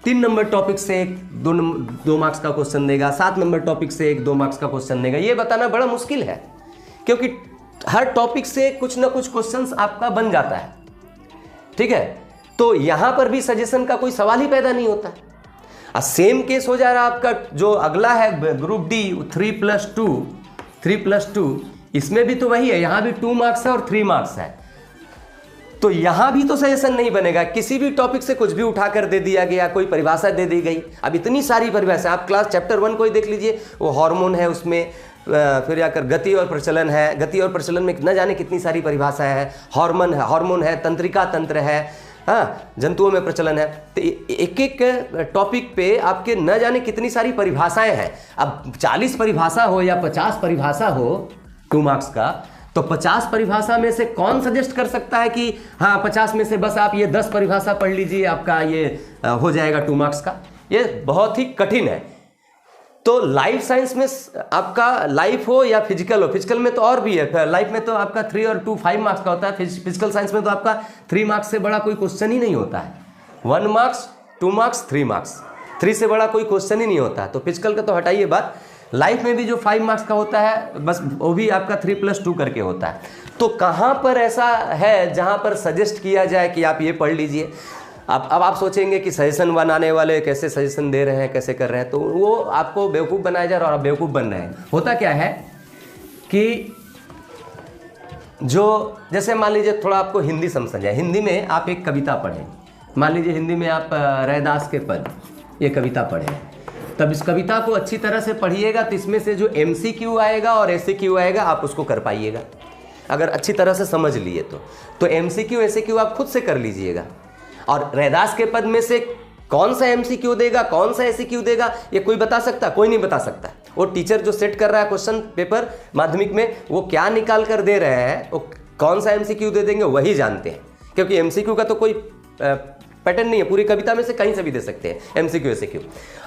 3 नंबर टॉपिक से 2 मार्क्स का क्वेश्चन देगा, 7 नंबर टॉपिक से 1 2 मार्क्स का क्वेश्चन देगा। ये बताना बड़ा मुश्किल है, क्योंकि हर टॉपिक से कुछ ना कुछ क्वेश्चंस आपका बन जाता है। ठीक है, तो यहां पर भी सजेशन का कोई सवाल ही पैदा नहीं होता है। सेम केस हो जा रहा है आपका जो अगला है ग्रुप डी 3+2, इसमें भी तो वही है, यहां भी 2 मार्क्स है और 3 मार्क्स है। तो यहां भी तो सजेशन नहीं बनेगा, किसी भी टॉपिक से कुछ भी उठाकर दे दिया गया, कोई परिभाषा दे दी गई। अब इतनी सारी परिभाषा, आप क्लास चैप्टर 1 को ही देख लीजिए, वो हार्मोन है, उसमें फिर जाकर गति और प्रचलन है, गति और प्रचलन में न जाने कितनी सारी परिभाषाएं हैं, हार्मोन है, तंत्रिका तंत्र है, हाँ जंतुओं में प्रचलन है। तो एक एक टॉपिक पे आपके न जाने कितनी सारी परिभाषाएं हैं। अब 40 परिभाषा हो या 50 परिभाषा हो 2 मार्क्स का, तो 50 परिभाषा में से कौन सजेस्ट कर सकता है कि हाँ 50 में से बस आप ये 10 परिभाषा पढ़ लीजिए, आपका ये हो जाएगा 2 मार्क्स का? ये बहुत ही कठिन है। तो लाइफ साइंस में आपका लाइफ हो या फिजिकल हो, फिजिकल में तो और भी है, लाइफ में तो आपका 3 और 2 5 मार्क्स का होता है, फिजिकल साइंस में तो आपका 3 मार्क्स से बड़ा कोई क्वेश्चन ही नहीं होता है। 1 मार्क्स 2 मार्क्स 3 मार्क्स, 3 से बड़ा कोई क्वेश्चन ही नहीं होता है। तो फिजिकल का तो हटाइए बात, लाइफ में भी जो 5 मार्क्स का होता है बस वो भी आपका 3+2 करके होता है। तो कहाँ पर ऐसा है जहाँ पर सजेस्ट किया जाए कि आप ये पढ़ लीजिए? अब आप सोचेंगे कि सजेशन बनाने वाले कैसे सजेशन दे रहे हैं, कैसे कर रहे हैं, तो वो आपको बेवकूफ़ बनाया जा रहा है और आप बेवकूफ़ बन रहे हैं। होता क्या है कि जो जैसे मान लीजिए थोड़ा आपको हिंदी समझ जाए, हिंदी में आप एक कविता पढ़ें, मान लीजिए हिंदी में आप रैदास के पद ये कविता पढ़ें, तब इस कविता को अच्छी तरह से पढ़िएगा तो इसमें से जो MCQ आएगा और ACQ आएगा आप उसको कर पाइएगा, अगर अच्छी तरह से समझ लिए तो MCQ ACQ आप खुद से कर लीजिएगा। और रैदास के पद में से कौन सा MCQ देगा, कौन सा ACQ देगा, ये कोई बता सकता? कोई नहीं बता सकता। वो टीचर जो सेट कर रहा है क्वेश्चन पेपर माध्यमिक में, वो क्या निकाल कर दे रहे हैं, वो कौन सा MCQ दे देंगे वही जानते हैं, क्योंकि MCQ का तो कोई पैटर्न नहीं है, पूरी कविता में से कहीं से भी दे सकते हैं MCQ ACQ।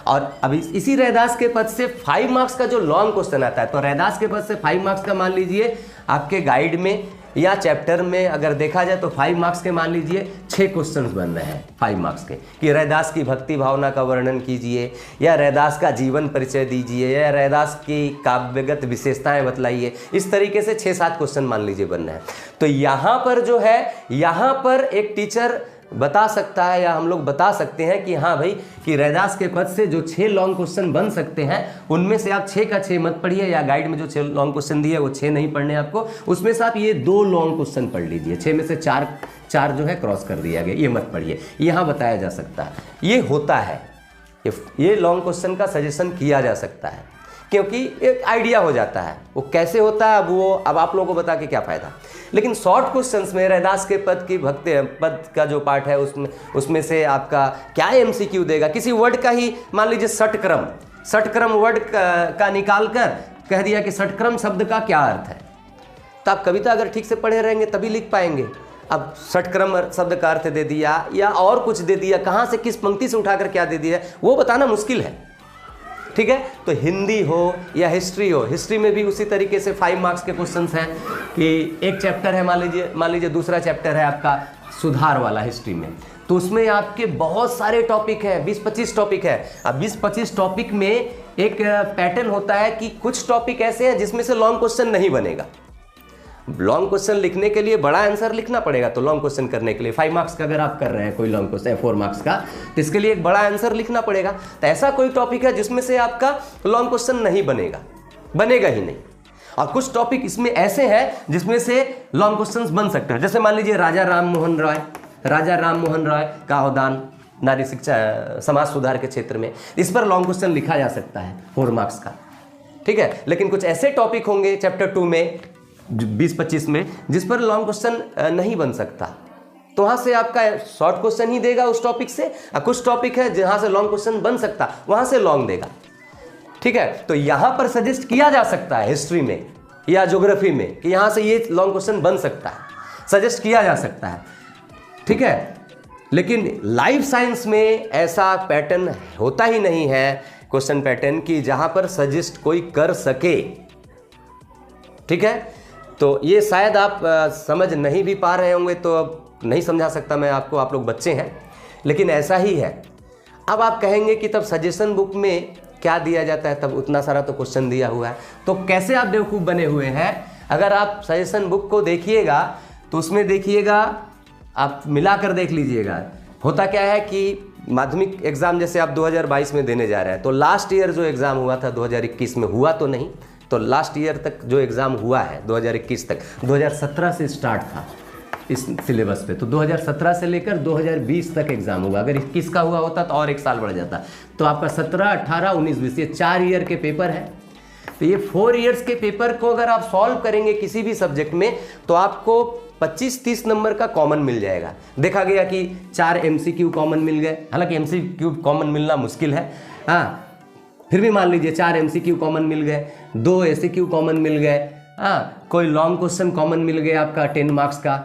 और अभी इसी रैदास के पद से 5 मार्क्स का जो लॉन्ग क्वेश्चन आता है, तो रैदास के पद से 5 मार्क्स का मान लीजिए आपके गाइड में या चैप्टर में अगर देखा जाए तो 5 मार्क्स के मान लीजिए 6 क्वेश्चंस बन रहे हैं 5 मार्क्स के, कि रैदास की भक्ति भावना का वर्णन कीजिए, या रैदास का जीवन परिचय दीजिए, या रैदास की काव्यगत विशेषताएं बतलाइए। इस तरीके से 6-7 क्वेश्चन मान लीजिए बन रहे हैं। तो यहाँ पर जो है, यहाँ पर एक टीचर बता सकता है या हम लोग बता सकते हैं कि हाँ भाई कि रैदास के पद से जो 6 लॉन्ग क्वेश्चन बन सकते हैं उनमें से आप 6 का 6 मत पढ़िए, या गाइड में जो 6 लॉन्ग क्वेश्चन दिए वो 6 नहीं पढ़ने आपको, उसमें से आप ये 2 लॉन्ग क्वेश्चन पढ़ लीजिए, 6 में से 4 जो है क्रॉस कर दिया गया, ये मत पढ़िए। यहाँ बताया जा सकता है, ये होता है, ये लॉन्ग क्वेश्चन का सजेशन किया जा सकता है, क्योंकि एक आइडिया हो जाता है वो कैसे होता है। अब आप लोगों को बता के क्या फ़ायदा। लेकिन शॉर्ट क्वेश्चंस में रैदास के पद की पद का जो पार्ट है उसमें से आपका क्या एमसीक्यू देगा। किसी वर्ड का ही मान लीजिए षटक्रम वर्ड का निकाल कर कह दिया कि षटक्रम शब्द का क्या अर्थ है, तो आप कविता अगर ठीक से पढ़े रहेंगे तभी लिख पाएंगे। अब षटक्रम शब्द का अर्थ दे दिया या और कुछ दे दिया, कहाँ से किस पंक्ति से उठाकर क्या दे दिया वो बताना मुश्किल है। ठीक है, तो हिंदी हो या हिस्ट्री हो, हिस्ट्री में भी उसी तरीके से 5 मार्क्स के क्वेश्चंस हैं कि एक चैप्टर है मान लीजिए दूसरा चैप्टर है आपका सुधार वाला हिस्ट्री में, तो उसमें आपके बहुत सारे टॉपिक हैं, 20-25 टॉपिक है। अब 20-25 टॉपिक में एक पैटर्न होता है कि कुछ टॉपिक ऐसे हैं जिसमें से लॉन्ग क्वेश्चन नहीं बनेगा। लॉन्ग क्वेश्चन लिखने के लिए बड़ा आंसर लिखना पड़ेगा, तो लॉन्ग क्वेश्चन करने के लिए 5 मार्क्स का अगर आप कर रहे हैं कोई लॉन्ग क्वेश्चन 4 मार्क्स का, तो इसके लिए एक बड़ा आंसर लिखना पड़ेगा। तो ऐसा कोई टॉपिक है जिसमें से आपका लॉन्ग क्वेश्चन नहीं बनेगा ही नहीं। और कुछ टॉपिक इसमें ऐसे हैं जिसमें से लॉन्ग क्वेश्चन बन सकते हैं। जैसे मान लीजिए राजा राम मोहन राय का अवदान नारी शिक्षा समाज सुधार के क्षेत्र में, इस पर लॉन्ग क्वेश्चन लिखा जा सकता है 4 मार्क्स का। ठीक है, लेकिन कुछ ऐसे टॉपिक होंगे चैप्टर 2 में 20-25 में जिस पर लॉन्ग क्वेश्चन नहीं बन सकता, तो वहां से आपका शॉर्ट क्वेश्चन ही देगा उस टॉपिक से। कुछ टॉपिक है जहां से लॉन्ग क्वेश्चन बन सकता, वहां से लॉन्ग देगा। ठीक है, तो यहां पर सजेस्ट किया जा सकता है हिस्ट्री में या ज्योग्राफी में कि यहां से ये लॉन्ग क्वेश्चन बन सकता है, सजेस्ट किया जा सकता है। ठीक है, लेकिन लाइफ साइंस में ऐसा पैटर्न होता ही नहीं है, क्वेश्चन पैटर्न की जहां पर सजेस्ट कोई कर सके। ठीक है, तो ये शायद आप समझ नहीं भी पा रहे होंगे, तो अब नहीं समझा सकता मैं आपको, आप लोग बच्चे हैं, लेकिन ऐसा ही है। अब आप कहेंगे कि तब सजेशन बुक में क्या दिया जाता है, तब उतना सारा तो क्वेश्चन दिया हुआ है, तो कैसे आप बेवकूफ़ बने हुए हैं। अगर आप सजेशन बुक को देखिएगा तो उसमें देखिएगा, आप मिलाकर देख लीजिएगा। होता क्या है कि माध्यमिक एग्ज़ाम जैसे आप 2022 में देने जा रहे हैं, तो लास्ट ईयर जो एग्ज़ाम हुआ था 2021 में हुआ तो नहीं, तो लास्ट ईयर तक जो एग्ज़ाम हुआ है 2021 तक, 2017 से स्टार्ट था इस सिलेबस पे, तो 2017 से लेकर 2020 तक एग्ज़ाम हुआ। अगर 21 का हुआ होता तो और एक साल बढ़ जाता, तो आपका 17, 18, 19, 20 ये 4 ईयर के पेपर है। तो ये 4 ईयर्स के पेपर को अगर आप सॉल्व करेंगे किसी भी सब्जेक्ट में, तो आपको 25-30 नंबर का कॉमन मिल जाएगा। देखा गया कि 4 MCQ कॉमन मिल गए, हालांकि MCQ कॉमन मिलना मुश्किल है, हाँ, फिर भी मान लीजिए 4 MCQ कॉमन मिल गए, 2 ACQ कॉमन मिल गए, हाँ, कोई लॉन्ग क्वेश्चन कॉमन मिल गया आपका 10 मार्क्स का।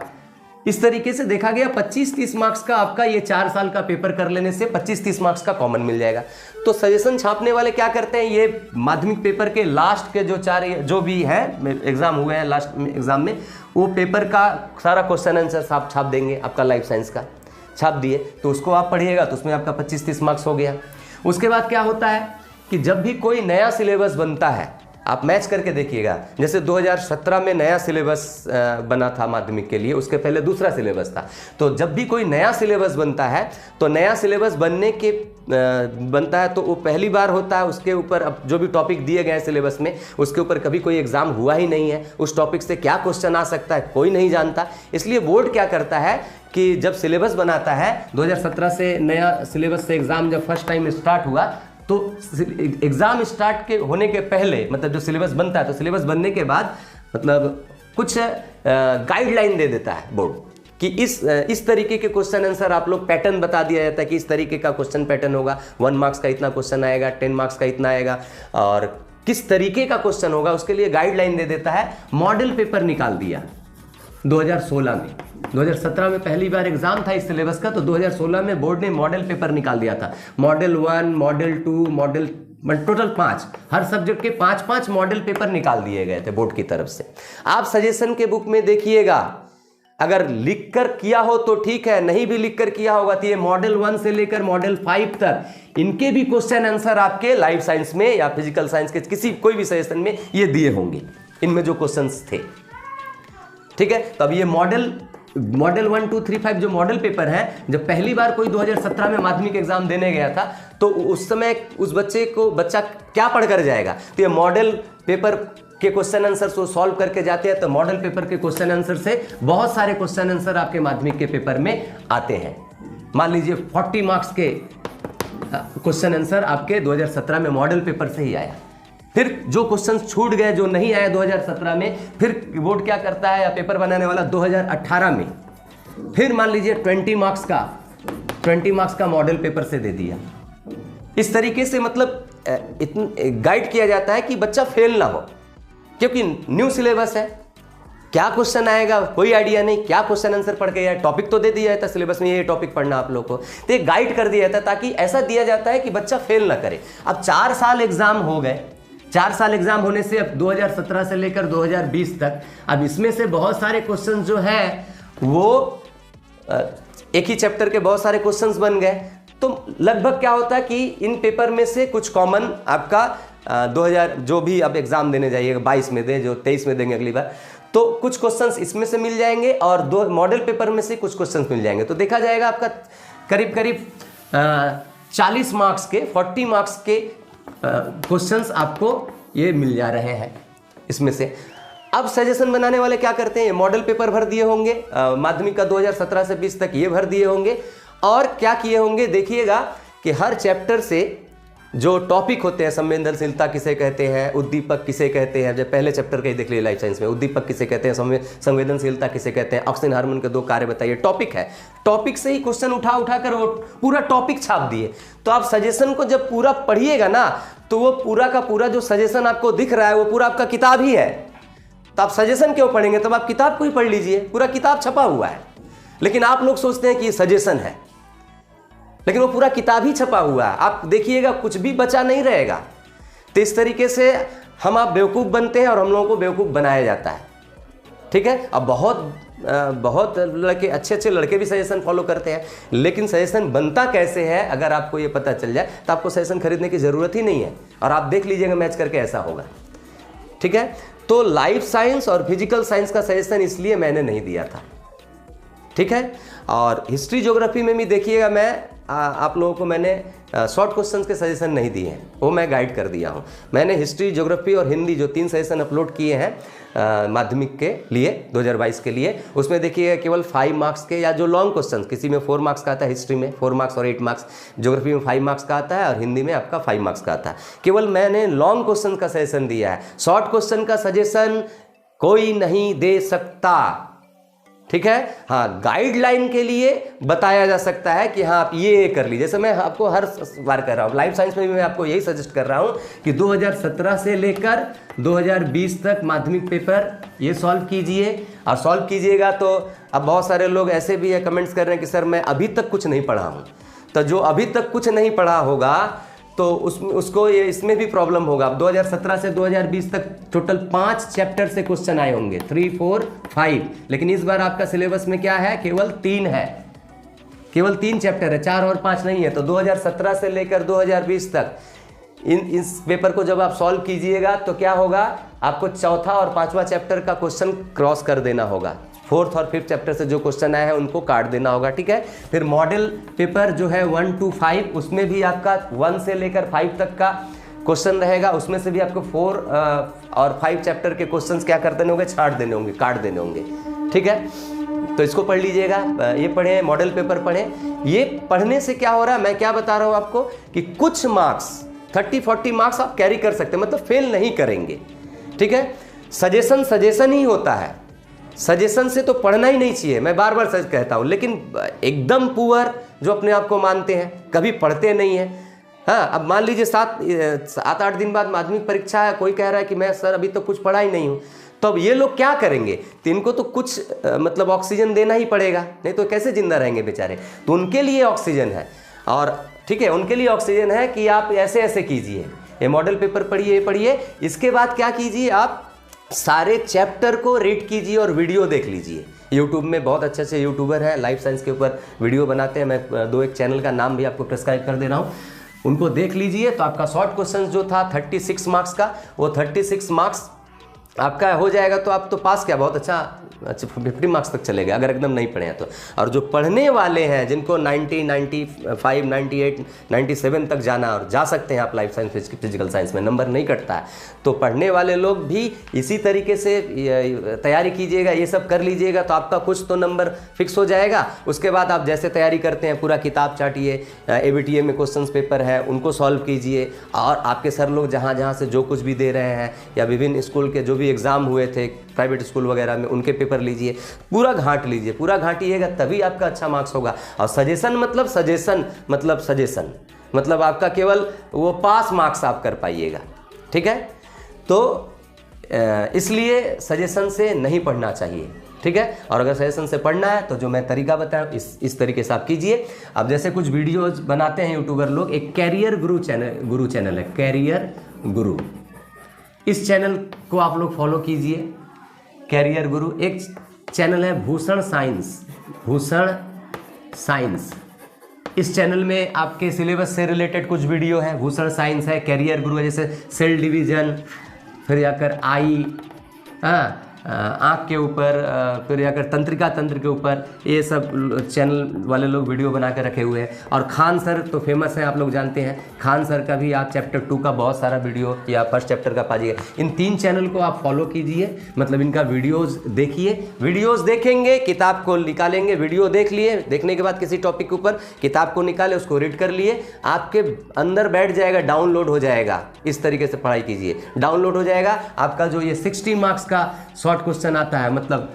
इस तरीके से देखा गया 25-30 मार्क्स का आपका ये 4 साल का पेपर कर लेने से 25-30 मार्क्स का कॉमन मिल जाएगा। तो सजेशन छापने वाले क्या करते हैं, ये माध्यमिक पेपर के लास्ट के जो 4 जो भी है एग्जाम हुए हैं लास्ट एग्जाम में, वो पेपर का सारा क्वेश्चन आंसर आप छाप देंगे, आपका लाइफ साइंस का छाप दिए, तो उसको आप पढ़िएगा तो उसमें आपका 25-30 मार्क्स हो गया। उसके बाद क्या होता है कि जब भी कोई नया सिलेबस बनता है, आप मैच करके देखिएगा, जैसे 2017 में नया सिलेबस बना था माध्यमिक के लिए, उसके पहले दूसरा सिलेबस था। तो जब भी कोई नया सिलेबस बनता है, तो नया सिलेबस बनता है तो वो पहली बार होता है, उसके ऊपर अब जो भी टॉपिक दिए गए हैं सिलेबस में, उसके ऊपर कभी कोई एग्जाम हुआ ही नहीं है, उस टॉपिक से क्या क्वेश्चन आ सकता है कोई नहीं जानता। इसलिए बोर्ड क्या करता है कि जब सिलेबस बनाता है, 2017 से नया सिलेबस से एग्जाम जब फर्स्ट टाइम स्टार्ट हुआ, तो एग्जाम स्टार्ट के होने के पहले, मतलब जो सिलेबस बनता है, तो सिलेबस बनने के बाद मतलब कुछ गाइडलाइन दे देता है बोर्ड कि इस तरीके के क्वेश्चन आंसर आप लोग पैटर्न बता दिया जाता है कि इस तरीके का क्वेश्चन पैटर्न होगा, 1 मार्क्स का इतना क्वेश्चन आएगा, 10 मार्क्स का इतना आएगा, और किस तरीके का क्वेश्चन होगा उसके लिए गाइडलाइन दे देता है। मॉडल पेपर निकाल दिया 2016 में, 2017 में पहली बार एग्जाम था इस सिलेबस का, तो 2016 में बोर्ड ने मॉडल पेपर निकाल दिया था। मॉडल 1, मॉडल 2, मॉडल टोटल 5, हर सब्जेक्ट के 5-5 मॉडल पेपर निकाल दिए गए थे बोर्ड की तरफ से। आप सजेशन के बुक में देखिएगा, अगर लिख कर किया हो तो ठीक है, नहीं भी लिख कर किया होगा तो ये मॉडल 1 से लेकर मॉडल 5 तक इनके भी क्वेश्चन आंसर आपके लाइफ साइंस में या फिजिकल साइंस के कोई भी सजेशन में ये दिए होंगे, इनमें जो क्वेश्चन थे। ठीक है, तो अब ये मॉडल 1, 2, 3, 5 जो मॉडल पेपर है, जब पहली बार कोई 2017 में माध्यमिक एग्जाम देने गया था, तो उस समय उस बच्चा क्या पढ़ कर जाएगा, तो ये मॉडल पेपर के क्वेश्चन आंसर को सॉल्व करके जाते हैं। तो मॉडल पेपर के क्वेश्चन आंसर से बहुत सारे क्वेश्चन आंसर आपके माध्यमिक के पेपर में आते हैं। मान लीजिए 40 मार्क्स के क्वेश्चन आंसर आपके 2017 में मॉडल पेपर से ही आया। फिर जो क्वेश्चन छूट गए, जो नहीं आए 2017 में, फिर बोर्ड क्या करता है या पेपर बनाने वाला 2018 में फिर मान लीजिए 20 मार्क्स का मॉडल पेपर से दे दिया। इस तरीके से मतलब गाइड किया जाता है कि बच्चा फेल ना हो, क्योंकि न्यू सिलेबस है, क्या क्वेश्चन आएगा कोई आइडिया नहीं, क्या क्वेश्चन आंसर पढ़ के आया, टॉपिक तो दे दिया जाता है सिलेबस में, ये टॉपिक पढ़ना आप लोग को, तो ये गाइड कर दिया जाता है ताकि ऐसा दिया जाता है कि बच्चा फेल ना करे। अब 4 साल एग्जाम हो गए, 4 साल एग्जाम होने से अब 2017 से लेकर 2020 तक, अब इसमें से बहुत सारे क्वेश्चन जो है वो एक ही चैप्टर के बहुत सारे क्वेश्चंस बन गए। तो लगभग क्या होता है कि इन पेपर में से कुछ कॉमन आपका 2000 जो भी आप एग्जाम देने जाइएगा 22 में दे, जो 23 में देंगे अगली बार, तो कुछ क्वेश्चंस इसमें से मिल जाएंगे और 2 मॉडल पेपर में से कुछ क्वेश्चंस मिल जाएंगे। तो देखा जाएगा आपका करीब करीब 40 मार्क्स के 40 मार्क्स के क्वेश्चंस आपको ये मिल जा रहे हैं इसमें से। अब सजेशन बनाने वाले क्या करते हैं, मॉडल पेपर भर दिए होंगे माध्यमिक का 2017 से 20 तक, ये भर दिए होंगे और क्या किए होंगे देखिएगा कि हर चैप्टर से जो टॉपिक होते हैं, संवेदनशीलता किसे कहते हैं, उद्दीपक किसे कहते हैं, जब पहले चैप्टर का ही देख लीजिए लाइफ साइंस में, उद्दीपक किसे कहते हैं, संवेदनशीलता किसे कहते हैं, ऑक्सीजन हार्मोन के 2 कार्य बताइए, टॉपिक है, टॉपिक से ही क्वेश्चन उठा कर वो पूरा टॉपिक छाप दिए। तो आप सजेशन को जब पूरा पढ़िएगा ना, तो वो पूरा का पूरा जो सजेशन आपको दिख रहा है वो पूरा आपका किताब ही है। तो आप सजेशन क्यों पढ़ेंगे, तब आप किताब को ही पढ़ लीजिए, पूरा किताब छपा हुआ है। लेकिन आप लोग सोचते हैं कि ये सजेशन है, लेकिन वो पूरा किताब ही छपा हुआ है, आप देखिएगा कुछ भी बचा नहीं रहेगा। तो इस तरीके से आप बेवकूफ़ बनते हैं और हम लोगों को बेवकूफ़ बनाया जाता है, ठीक है। अब बहुत लड़के, अच्छे लड़के भी सजेशन फॉलो करते हैं, लेकिन सजेशन बनता कैसे है अगर आपको ये पता चल जाए तो आपको सजेशन खरीदने की ज़रूरत ही नहीं है, और आप देख लीजिएगा मैच करके ऐसा होगा, ठीक है। तो लाइफ साइंस और फिजिकल साइंस का सजेशन इसलिए मैंने नहीं दिया था, ठीक है। और हिस्ट्री ज्योग्राफी में भी देखिएगा मैं आप लोगों को मैंने शॉर्ट क्वेश्चंस के सजेशन नहीं दिए हैं, वो मैं गाइड कर दिया हूँ। मैंने हिस्ट्री ज्योग्राफी और हिंदी जो 3 सजेशन अपलोड किए हैं माध्यमिक के लिए 2022 के लिए, उसमें देखिए केवल 5 मार्क्स के या जो लॉन्ग क्वेश्चन, किसी में 4 मार्क्स का आता है, हिस्ट्री में 4 मार्क्स और 8 मार्क्स, ज्योग्राफी में 5 मार्क्स का आता है और हिंदी में आपका 5 मार्क्स का आता है। केवल मैंने लॉन्ग क्वेश्चन का सजेशन दिया है, शॉर्ट क्वेश्चन का सजेशन कोई नहीं दे सकता, ठीक है। हाँ, गाइडलाइन के लिए बताया जा सकता है कि हाँ आप ये कर लीजिए। जैसे मैं आपको हर बार कर रहा हूँ, लाइफ साइंस में भी मैं आपको यही सजेस्ट कर रहा हूँ कि 2017 से लेकर 2020 तक माध्यमिक पेपर ये सॉल्व कीजिए, और सॉल्व कीजिएगा तो अब बहुत सारे लोग ऐसे भी है कमेंट्स कर रहे हैं कि सर मैं अभी तक कुछ नहीं पढ़ा हूँ। तो जो अभी तक कुछ नहीं पढ़ा होगा तो उसको ये इसमें भी प्रॉब्लम होगा। अब 2017 से 2020 तक टोटल 5 चैप्टर से क्वेश्चन आए होंगे, 3, 4, 5, लेकिन इस बार आपका सिलेबस में क्या है, केवल 3 है, केवल 3 चैप्टर है, 4 और 5 नहीं है। तो 2017 से लेकर 2020 तक इस पेपर को जब आप सॉल्व कीजिएगा तो क्या होगा, आपको चौथा और 5वां चैप्टर का क्वेश्चन क्रॉस कर देना होगा, 4th और 5th चैप्टर से जो क्वेश्चन आए हैं उनको काट देना होगा, ठीक है। फिर मॉडल पेपर जो है 1 to 5, उसमें भी आपका 1 से लेकर 5 तक का क्वेश्चन रहेगा, उसमें से भी आपको 4 और 5 चैप्टर के क्वेश्चंस क्या कर देने होंगे, छाट देने होंगे, काट देने होंगे, ठीक है। तो इसको पढ़ लीजिएगा, ये पढ़ें, मॉडल पेपर पढ़ें। ये पढ़ने से क्या हो रहा है, मैं क्या बता रहा हूँ आपको कि कुछ मार्क्स 30-40 मार्क्स आप कैरी कर सकते हैं, मतलब फेल नहीं करेंगे, ठीक है। सजेशन ही होता है, सजेशन से तो पढ़ना ही नहीं चाहिए, मैं बार बार सच कहता हूँ। लेकिन एकदम पुअर जो अपने आप को मानते हैं, कभी पढ़ते नहीं हैं, हाँ, अब मान लीजिए 7-8 दिन बाद माध्यमिक परीक्षा है, कोई कह रहा है कि मैं सर अभी तो कुछ पढ़ा ही नहीं हूँ, तो अब ये लोग क्या करेंगे, तो इनको तो कुछ मतलब ऑक्सीजन देना ही पड़ेगा, नहीं तो कैसे जिंदा रहेंगे बेचारे। तो उनके लिए ऑक्सीजन है, और ठीक है, उनके लिए ऑक्सीजन है कि आप ऐसे ऐसे कीजिए, ये मॉडल पेपर पढ़िए। इसके बाद क्या कीजिए, आप सारे चैप्टर को रीड कीजिए और वीडियो देख लीजिए। यूट्यूब में बहुत अच्छे अच्छे यूट्यूबर हैं, लाइफ साइंस के ऊपर वीडियो बनाते हैं, मैं 2-1 चैनल का नाम भी आपको प्रेस्क्राइब कर दे रहा हूँ, उनको देख लीजिए। तो आपका शॉर्ट क्वेश्चन जो था 36 मार्क्स का, वो 36 मार्क्स आपका हो जाएगा, तो आप तो पास क्या बहुत अच्छा अच्छा 50 मार्क्स तक चलेगा अगर एकदम नहीं पढ़े हैं तो। और जो पढ़ने वाले हैं जिनको 90, 95, 98, 97 तक जाना, और जा सकते हैं आप लाइफ साइंस फिजिकल साइंस में, नंबर नहीं कटता है, तो पढ़ने वाले लोग भी इसी तरीके से तैयारी कीजिएगा, ये सब कर लीजिएगा तो आपका कुछ तो नंबर फिक्स हो जाएगा। उसके बाद आप जैसे तैयारी करते हैं पूरा किताब चाटिए, ABTA में क्वेश्चंस पेपर है उनको सॉल्व कीजिए, और आपके सर लोग जहाँ जहाँ से जो कुछ भी दे रहे हैं या विभिन्न स्कूल के जो भी एग्ज़ाम हुए थे प्राइवेट स्कूल वगैरह में उनके पेपर लीजिए, पूरा घाट लीजिए, पूरा घाटिएगा तभी आपका अच्छा मार्क्स होगा। और सजेशन मतलब आपका केवल वो पास मार्क्स आप कर पाइएगा, ठीक है। तो इसलिए सजेशन से नहीं पढ़ना चाहिए, ठीक है। और अगर सजेशन से पढ़ना है तो जो मैं तरीका बताया इस तरीके से आप कीजिए। अब जैसे कुछ वीडियोज बनाते हैं यूट्यूबर लोग, एक कैरियर गुरु चैनल है, कैरियर गुरु, इस चैनल को आप लोग फॉलो कीजिए। कैरियर गुरु एक चैनल है, भूषण साइंस, इस चैनल में आपके सिलेबस से रिलेटेड कुछ वीडियो है। भूषण साइंस है, कैरियर गुरु है, जैसे सेल डिवीजन, फिर जाकर आँख के ऊपर, फिर जाकर तंत्र के ऊपर, ये सब चैनल वाले लोग वीडियो बना कर रखे हुए हैं। और खान सर तो फेमस है, आप लोग जानते हैं, खान सर का भी आप चैप्टर 2 का बहुत सारा वीडियो या फर्स्ट चैप्टर का पाइएगा। इन 3 चैनल को आप फॉलो कीजिए, मतलब इनका वीडियोज़ देखिए, वीडियोज़ देखेंगे, किताब को निकालेंगे, वीडियो देख लिए, देखने के बाद किसी टॉपिक के ऊपर किताब को निकाले, उसको रीड कर लिए, आपके अंदर बैठ जाएगा, डाउनलोड हो जाएगा। इस तरीके से पढ़ाई कीजिए, डाउनलोड हो जाएगा आपका। जो ये 60 मार्क्स का शॉर्ट क्वेश्चन आता है, मतलब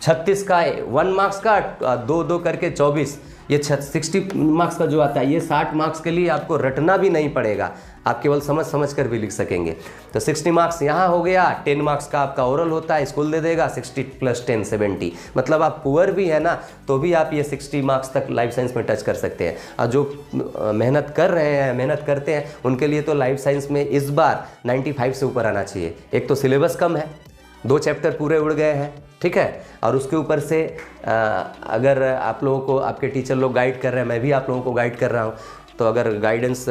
36 का 1 मार्क्स का 2 करके 24, ये 60 मार्क्स का जो आता है, ये 60 मार्क्स के लिए आपको रटना भी नहीं पड़ेगा, आप केवल समझ कर भी लिख सकेंगे। तो 60 मार्क्स यहाँ हो गया, 10 मार्क्स का आपका ओरल होता है, स्कूल दे देगा, 60 + 10 70। मतलब आप पुअर भी है ना तो भी आप ये 60 मार्क्स तक लाइफ साइंस में टच कर सकते हैं। और जो मेहनत कर रहे हैं, मेहनत करते हैं, उनके लिए तो लाइफ साइंस में इस बार 95 से ऊपर आना चाहिए। एक तो सिलेबस कम है, 2 चैप्टर पूरे उड़ गए हैं, ठीक है। और उसके ऊपर से अगर आप लोगों को आपके टीचर लोग गाइड कर रहे हैं, मैं भी आप लोगों को गाइड कर रहा हूँ, तो अगर गाइडेंस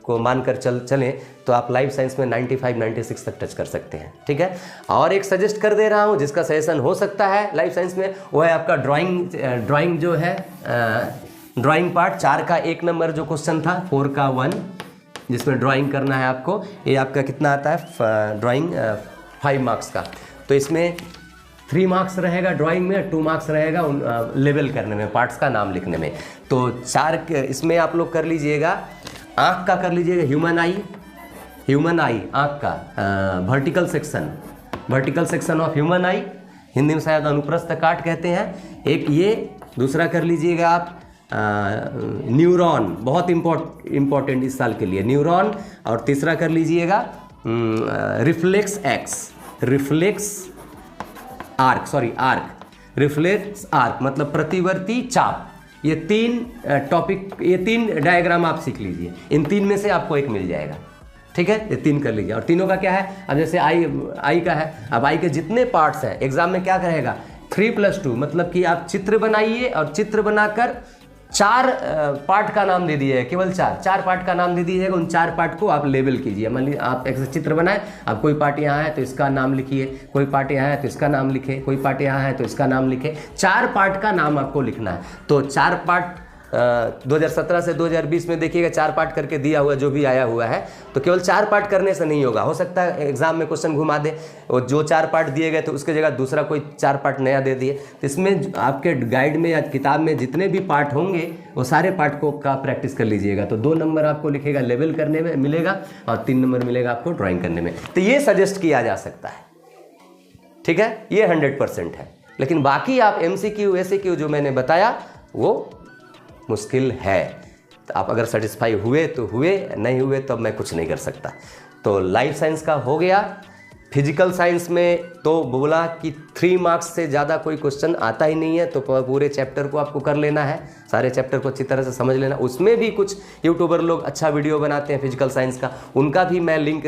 को मानकर चलें तो आप लाइफ साइंस में 95, 96 तक टच कर सकते हैं, ठीक है। और एक सजेस्ट कर दे रहा हूँ जिसका सजेशन हो सकता है लाइफ साइंस में, वो है आपका ड्राइंग जो है, ड्राइंग पार्ट 4 का 1 नंबर जो क्वेश्चन था, 4 का 1, जिसमें ड्राइंग करना है आपको। ये आपका कितना आता है ड्राइंग, 5 मार्क्स का। तो इसमें 3 मार्क्स रहेगा ड्राइंग में, 2 मार्क्स रहेगा लेवल करने में, पार्ट्स का नाम लिखने में। तो 4 इसमें आप लोग कर लीजिएगा। आँख का कर लीजिएगा, ह्यूमन आई आँख का, वर्टिकल सेक्शन ऑफ ह्यूमन आई, हिंदी में शायद अनुप्रस्थ काट कहते हैं। एक ये, दूसरा कर लीजिएगा आप न्यूरॉन, बहुत इम्पोर्टेंट इस साल के लिए, न्यूरॉन। और तीसरा कर लीजिएगा रिफ्लेक्स आर्क, मतलब प्रतिवर्ती चाप। ये 3 टॉपिक, ये 3 डायग्राम आप सीख लीजिए, इन 3 में से आपको एक मिल जाएगा, ठीक है। ये 3 कर लीजिए। और तीनों का क्या है, अब जैसे आई का है, अब आई के जितने पार्ट्स हैं एग्जाम में क्या करेगा, 3+2, मतलब कि आप चित्र बनाइए और चित्र बनाकर 4 पार्ट का नाम दे दिए, केवल 4 पार्ट का नाम दे दीजिएगा। उन 4 पार्ट को आप लेबल कीजिए। मान लीजिए आप एक चित्र बनाए, आप कोई पार्ट यहाँ है तो इसका नाम लिखिए, कोई पार्ट यहाँ है तो इसका नाम लिखे, कोई पार्ट यहाँ है तो इसका नाम लिखे। 4 पार्ट का नाम आपको लिखना है। तो 4 पार्ट 2017 से 2020 में देखिएगा 4 पार्ट करके दिया हुआ जो भी आया हुआ है। तो केवल 4 पार्ट करने से नहीं होगा, हो सकता है एग्जाम में क्वेश्चन घुमा दे, और जो 4 पार्ट दिए गए तो उसके जगह दूसरा कोई 4 पार्ट नया दे दिए। तो इसमें आपके गाइड में या किताब में जितने भी पार्ट होंगे वो सारे पार्ट को का प्रैक्टिस कर लीजिएगा। तो 2 नंबर आपको लिखेगा लेवल करने में मिलेगा, और 3 नंबर मिलेगा आपको ड्राइंग करने में। तो ये सजेस्ट किया जा सकता है, ठीक है, ये 100% है। लेकिन बाकी आप MCQ ACQ जो मैंने बताया वो मुश्किल है। तो आप अगर सेटिस्फाई हुए तो हुए, नहीं हुए तो अब मैं कुछ नहीं कर सकता। तो लाइफ साइंस का हो गया। फिजिकल साइंस में तो बोला कि 3 मार्क्स से ज़्यादा कोई क्वेश्चन आता ही नहीं है, तो पूरे चैप्टर को आपको कर लेना है, सारे चैप्टर को अच्छी तरह से समझ लेना। उसमें भी कुछ यूट्यूबर लोग अच्छा वीडियो बनाते हैं फिजिकल साइंस का, उनका भी मैं लिंक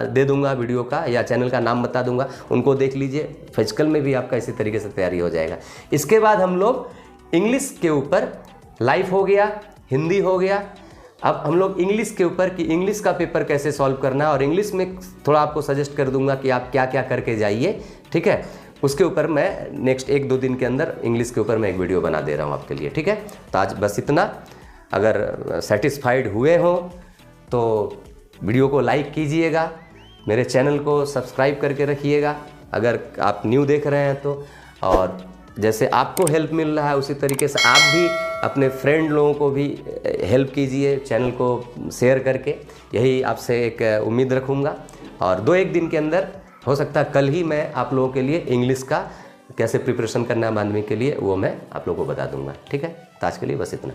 दे दूंगा वीडियो का, या चैनल का नाम बता दूंगा, उनको देख लीजिए। फिजिकल में भी आपका इसी तरीके से तैयारी हो जाएगा। इसके बाद हम लोग इंग्लिश के ऊपर, लाइफ हो गया, हिंदी हो गया, अब हम लोग इंग्लिश के ऊपर कि इंग्लिश का पेपर कैसे सॉल्व करना है, और इंग्लिश में थोड़ा आपको सजेस्ट कर दूंगा कि आप क्या क्या करके जाइए, ठीक है। उसके ऊपर मैं नेक्स्ट 1-2 दिन के अंदर इंग्लिश के ऊपर मैं एक वीडियो बना दे रहा हूँ आपके लिए, ठीक है। तो आज बस इतना। अगर सेटिस्फाइड हुए हो तो वीडियो को लाइक कीजिएगा, मेरे चैनल को सब्सक्राइब करके रखिएगा अगर आप न्यू देख रहे हैं तो। और जैसे आपको हेल्प मिल रहा है उसी तरीके से आप भी अपने फ्रेंड लोगों को भी हेल्प कीजिए चैनल को शेयर करके, यही आपसे एक उम्मीद रखूँगा। और 2-1 दिन के अंदर हो सकता है कल ही मैं आप लोगों के लिए इंग्लिश का कैसे प्रिपरेशन करना है माध्यमिक के लिए वो मैं आप लोगों को बता दूंगा, ठीक है। तो आज के लिए बस इतना।